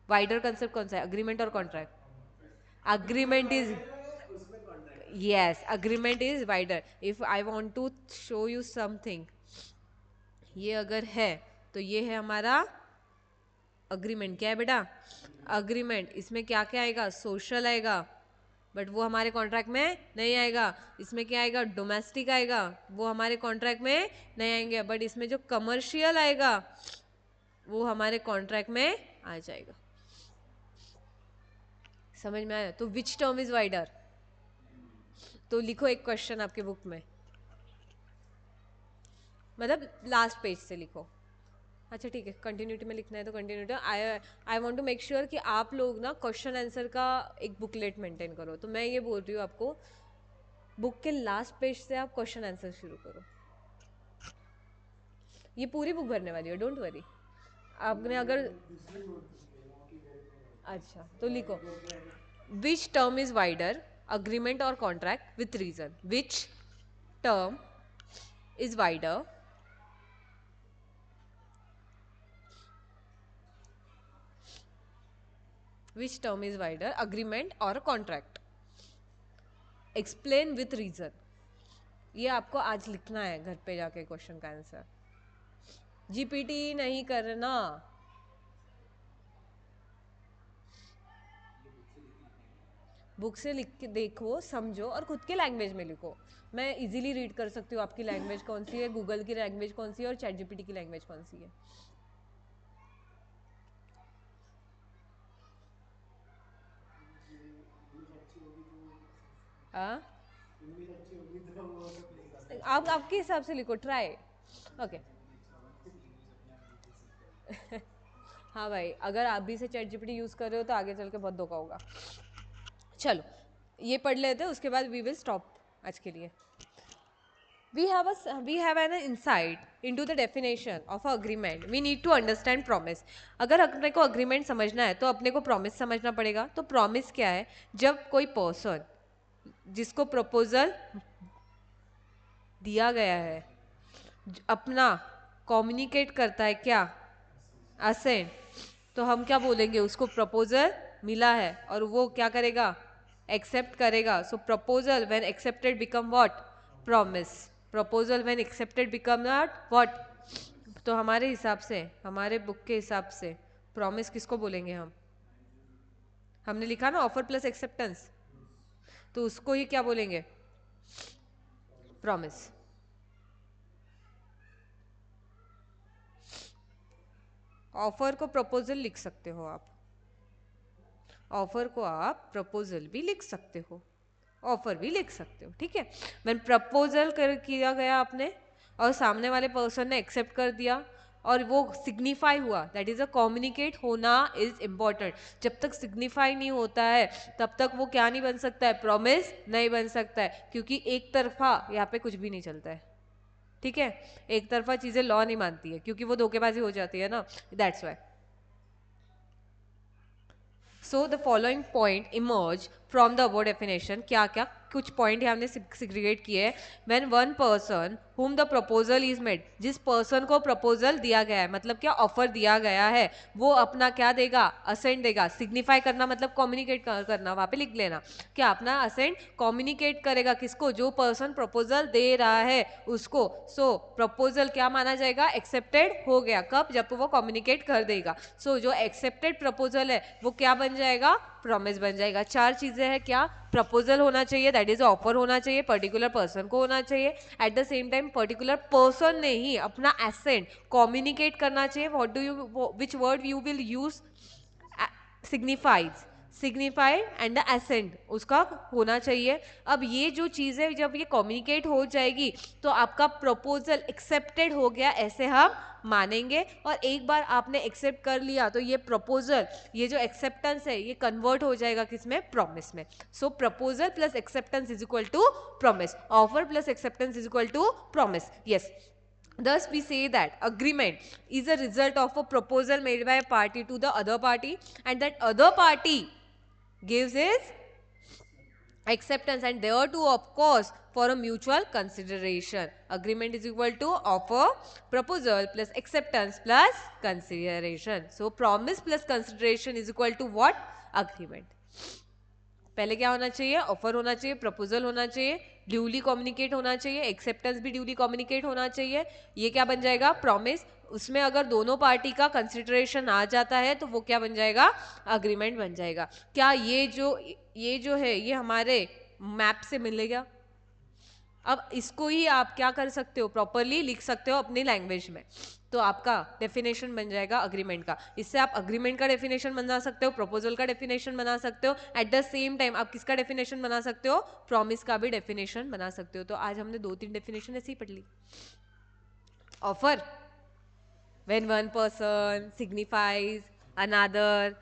वाइडर कंसेप्ट कौन सा है, अग्रीमेंट और कॉन्ट्रैक्ट? अग्रीमेंट इज,
उसमें contract
yes, agreement is wider. If I want to show you something, ये अगर है तो ये है हमारा अग्रीमेंट. क्या है बेटा? अग्रीमेंट. इसमें क्या क्या आएगा? सोशल आएगा, बट वो हमारे कॉन्ट्रैक्ट में नहीं आएगा. इसमें क्या आएगा? डोमेस्टिक आएगा, वो हमारे कॉन्ट्रैक्ट में नहीं आएंगे. बट इसमें जो कमर्शियल आएगा वो हमारे कॉन्ट्रैक्ट में आ जाएगा. समझ में आया? तो विच टर्म इज वाइडर? तो लिखो एक क्वेश्चन आपके बुक में, मतलब लास्ट पेज से लिखो. अच्छा ठीक है, कंटिन्यूटी में लिखना है तो continuity. I want to make sure कि आप लोग ना क्वेश्चन आंसर का एक बुकलेट मेंटेन करो. तो मैं ये बोल रही हूँ आपको, बुक के लास्ट पेज से आप क्वेश्चन आंसर शुरू करो. ये पूरी बुक भरने वाली है, डोंट वरी. आपने अगर अच्छा तो लिखो, which term is wider, agreement और contract with reason. Which term is wider, which term is wider, agreement or a contract. Explain with reason. ये आपको आज लिखना है घर पे जाके क्वेश्चन का आंसर. जीपीटी नहीं करना. बुक से लिख के देखो, समझो और खुद के लैंग्वेज में लिखो. मैं इजीली रीड कर सकती हूँ आपकी लैंग्वेज कौन सी है, गूगल की लैंग्वेज कौन सी है और चैट जीपीटी की लैंग्वेज कौन सी है.
इंग्लिश अच्छी होगी तो वो सब लिख सकते
आप आपके हिसाब से लिखो, ट्राई. ओके. हाँ भाई, अगर आप भी से चैट जीपीटी यूज कर रहे हो तो आगे चल के बहुत धोखा होगा. चलो ये पढ़ लेते हैं, उसके बाद वी विल स्टॉप आज के लिए. we have an insight into the definition of a agreement. We need to understand promise. अगर अपने को agreement समझना है तो अपने को promise समझना पड़ेगा. तो promise क्या है? जब कोई person जिसको proposal दिया गया है अपना communicate करता है क्या? assent. तो हम क्या बोलेंगे? उसको proposal मिला है और वो क्या करेगा? accept करेगा. So proposal when accepted become what? Promise. Proposal when accepted become what? तो हमारे हिसाब से, हमारे बुक के हिसाब से promise किसको बोलेंगे हम? हमने लिखा ना offer plus acceptance, तो उसको ही क्या बोलेंगे? promise. ऑफर को प्रपोजल लिख सकते हो आप, ऑफर को आप प्रपोजल भी लिख सकते हो, ऑफर भी लिख सकते हो. ठीक है. मैंने प्रपोजल किया गया आपने और सामने वाले पर्सन ने एक्सेप्ट कर दिया और वो सिग्निफाई हुआ, दैट इज अ कम्युनिकेट होना इज इम्पॉर्टेंट. जब तक सिग्निफाई नहीं होता है तब तक वो क्या नहीं बन सकता है? प्रॉमिस नहीं बन सकता है, क्योंकि एक तरफा यहाँ पे कुछ भी नहीं चलता है. ठीक है. एक तरफा चीजें लॉ नहीं मानती है, क्योंकि वो धोखेबाजी हो जाती है ना, that's why. So the following point emerge from the above definition. क्या क्या कुछ पॉइंट है हमने सिग्रीगेट किए हैं. When one person whom the proposal is made, जिस पर्सन को प्रपोजल दिया गया है, मतलब क्या ऑफर दिया गया है, वो अपना क्या देगा? असेंट देगा. सिग्निफाई करना मतलब कम्युनिकेट करना, वहां पे लिख लेना. क्या अपना असेंट कम्युनिकेट करेगा किसको? जो पर्सन प्रपोजल दे रहा है उसको. सो प्रपोजल क्या माना जाएगा? एक्सेप्टेड हो गया. कब? जब वो कम्युनिकेट कर देगा. सो जो एक्सेप्टेड प्रपोजल है वो क्या बन जाएगा? प्रॉमिस बन जाएगा. चार चीजें हैं. क्या? प्रपोजल होना चाहिए, दैट इज ऑफर होना चाहिए, पर्टिकुलर पर्सन को होना चाहिए, at the same time particular person ने ही अपना एसेंट कम्युनिकेट करना चाहिए. What do you, which word you will use? Signifies, signified and the assent उसका होना चाहिए. अब ये जो चीज़ें जब ये कम्युनिकेट हो जाएगी तो आपका प्रपोजल एक्सेप्टेड हो गया, ऐसे हम मानेंगे. और एक बार आपने एक्सेप्ट कर लिया तो ये प्रपोजल, ये जो एक्सेप्टेंस है ये कन्वर्ट हो जाएगा किसमें? प्रॉमिस में. So proposal plus acceptance is equal to promise. Offer plus acceptance is equal to promise. Yes. Thus, we say that agreement is a result of a proposal made by a party to the other party, and that other party gives his acceptance, and there too, of course, for a mutual consideration. Agreement is equal to offer, proposal plus acceptance plus consideration. So, promise plus consideration is equal to what? Agreement. पहले क्या होना चाहिए, offer होना चाहिए, proposal होना चाहिए, duly communicate होना चाहिए, एक्सेप्टेंस भी ड्यूली कम्युनिकेट होना चाहिए, ये क्या बन जाएगा, प्रॉमिस। उसमें अगर दोनों पार्टी का कंसिडरेशन आ जाता है तो वो क्या बन जाएगा, अग्रीमेंट बन जाएगा। क्या ये जो है ये हमारे मैप से मिलेगा। अब इसको ही आप क्या कर सकते हो, प्रॉपरली लिख सकते हो अपनी लैंग्वेज में, तो आपका डेफिनेशन बन जाएगा अग्रीमेंट का। इससे आप अग्रीमेंट का डेफिनेशन बना सकते हो, प्रपोजल का डेफिनेशन बना सकते हो, एट द सेम टाइम आप किसका डेफिनेशन बना सकते हो, प्रॉमिस का भी डेफिनेशन बना सकते हो। तो आज हमने 2-3 डेफिनेशन ऐसे ही पढ़ ली। Offer, when one person signifies another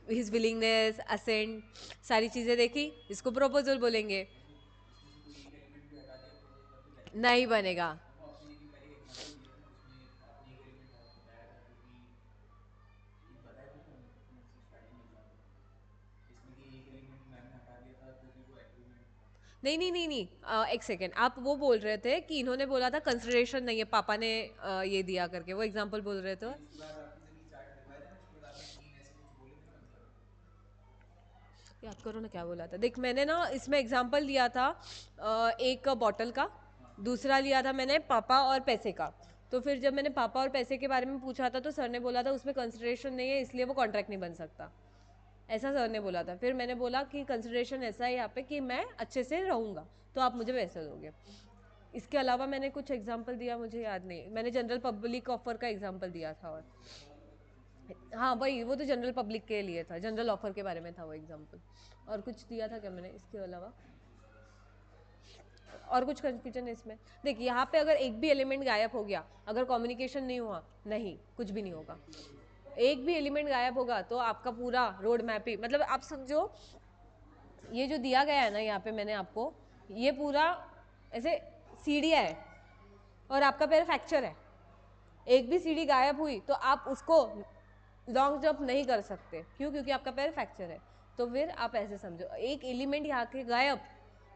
his willingness, assent, सारी चीजें देखी, इसको प्रपोजल बोलेंगे।
मतलब उसमें से कोई एक एलिमेंट भी हटा दिया तो तब भी वैलिड
नहीं
रहेगा।
बनेगा।
वो आपने लेकिन पहले एक एग्जांपल दिया था ना, उसमें आपने एक एलिमेंट बताया था जो कि एक बताया था ना, कौन सी स्टार्टिंग एग्जांपल में, जिसमें कि एक एलिमेंट मैम ने हटा दिया था तो भी वो एग्रीमेंट था।
नहीं नहीं नहीं नहीं, एक सेकेंड, आप वो बोल रहे थे कि इन्होंने बोला था कंसिडरेशन नहीं है, पापा ने ये दिया करके, वो एग्जांपल बोल रहे थे।
नहीं, उसके बाद आपने जब ये चार्ट दिखवाया था ना, उसके बाद आपने तीन ऐसे कुछ बोले थे ना, मतलब
याद करो ना क्या बोला था। देख मैंने ना इसमें एग्जांपल दिया था एक बॉटल का,
हाँ
दूसरा लिया था मैंने पापा और पैसे का। तो फिर जब मैंने पापा और पैसे के बारे में पूछा था तो सर ने बोला था उसमें कंसिडरेशन नहीं है इसलिए वो कॉन्ट्रैक्ट नहीं बन सकता, ऐसा सर ने बोला था। फिर मैंने बोला कि कंसिडरेशन ऐसा है यहाँ पे कि मैं अच्छे से रहूँगा तो आप मुझे पैसे दोगे। इसके अलावा मैंने कुछ एग्जाम्पल दिया, मुझे याद नहीं, मैंने जनरल पब्लिक ऑफर का एग्जाम्पल दिया था। और हाँ वही, वो तो जनरल पब्लिक के लिए था, जनरल ऑफर के बारे में था वो एग्जाम्पल। और कुछ दिया था क्या मैंने इसके अलावा, और कुछ कंफ्यूजन है इसमें। देख यहाँ पे अगर एक भी एलिमेंट गायब हो गया, अगर कम्युनिकेशन नहीं हुआ, नहीं कुछ भी नहीं होगा। एक भी एलिमेंट गायब होगा तो आपका पूरा रोड मैप ही, मतलब आप समझो ये जो दिया गया है ना यहाँ पे मैंने आपको, ये पूरा ऐसे सीढ़ियाँ है और आपका पैर फ्रैक्चर है। एक भी सीढ़ी गायब हुई तो आप उसको लॉन्ग जंप नहीं कर सकते, क्यों, क्योंकि आपका पैर फ्रैक्चर है। तो फिर आप ऐसे समझो एक एलिमेंट यहाँ के गायब,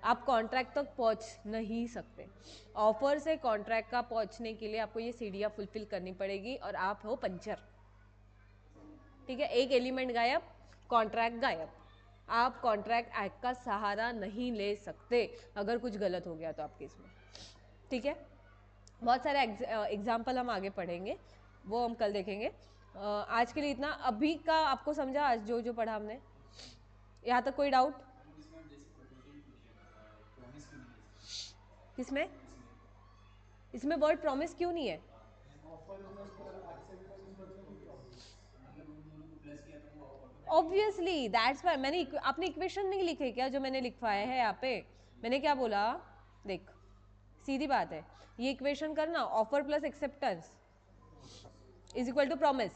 आप कॉन्ट्रैक्ट तक पहुँच नहीं सकते। ऑफर से कॉन्ट्रैक्ट का पहुँचने के लिए आपको ये सीढ़ियाँ फुलफिल करनी पड़ेगी और आप हो पंचर। ठीक है, एक एलिमेंट गायब, कॉन्ट्रैक्ट गायब, आप कॉन्ट्रैक्ट एक्ट का सहारा नहीं ले सकते अगर कुछ गलत हो गया तो आपके इसमें। ठीक है, बहुत सारे एग्जाम्पल हम आगे पढ़ेंगे, वो हम कल देखेंगे। आज के लिए इतना। अभी का आपको समझा आज जो जो पढ़ा हमने, यहाँ तक कोई डाउट?
मैम इसमें हम जैसे प्रपोजल क्यों नहीं है, प्रॉमिस क्यों नहीं है इसमें,
किसमें?
इसमें
इसमें वर्ड प्रॉमिस क्यों नहीं है?
हाँ,
ऑफर प्लस एक्सेप्टेंस
मतलब
मतलब ही प्रॉमिस।
मतलब उन दोनों को प्लस किया तो वो ऑटोमेटिकली वो
ऑब्वियसली दैट्स वाई मैंने आपने इक्वेशन नहीं लिखे क्या जो मैंने लिखवाया है यहाँ पे? मैंने क्या बोला, देख सीधी बात है, ये इक्वेशन करना, offer plus acceptance is equal to promise.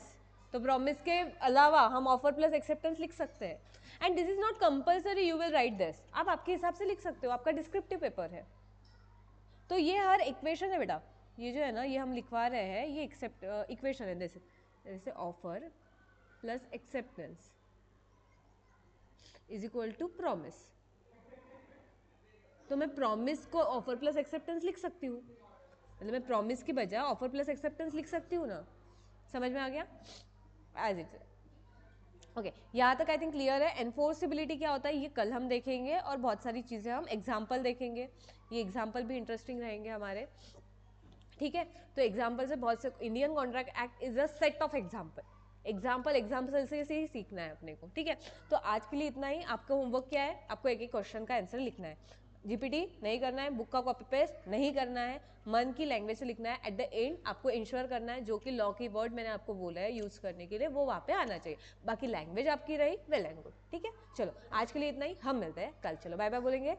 तो प्रॉमिस के अलावा हम ऑफर प्लस एक्सेप्टेंस लिख सकते हैं। And this is not compulsory you will write this, आप आपके हिसाब से लिख सकते हो, आपका डिस्क्रिप्टिव पेपर है। तो ये हर इक्वेशन है बेटा, ये जो है ना ये हम लिखवा रहे हैं, ये एक्सेप्ट इक्वेशन है। जैसे जैसे offer plus acceptance is equal to promise, तो मैं प्रॉमिस को ऑफर प्लस एक्सेप्टेंस लिख सकती हूँ, मतलब मैं प्रॉमिस की बजाय ऑफर प्लस एक्सेप्टेंस लिख सकती हूँ ना। समझ में आ गया? As it. ओके, यहाँ तक आई थिंक क्लियर है। एनफोर्सिबिलिटी क्या होता है ये कल हम देखेंगे, और बहुत सारी चीज़ें हम एग्जाम्पल देखेंगे, ये एग्जाम्पल भी इंटरेस्टिंग रहेंगे हमारे। ठीक है, तो एग्जाम्पल से बहुत से, Indian contract act is a set of example से ही सीखना है अपने को। ठीक है, तो आज के लिए इतना ही। आपका होमवर्क क्या है, आपको एक एक क्वेश्चन का आंसर लिखना है, जीपीटी नहीं करना है, बुक का कॉपी पेस्ट नहीं करना है, मन की लैंग्वेज से लिखना है। एट द एंड आपको इंश्योर करना है जो कि लॉ की वर्ड मैंने आपको बोला है यूज करने के लिए वो वहाँ पे आना चाहिए, बाकी लैंग्वेज आपकी रही वेल एंड गुड। ठीक है, चलो आज के लिए इतना ही, हम मिलते हैं कल। चलो बाय बाय बोलेंगे।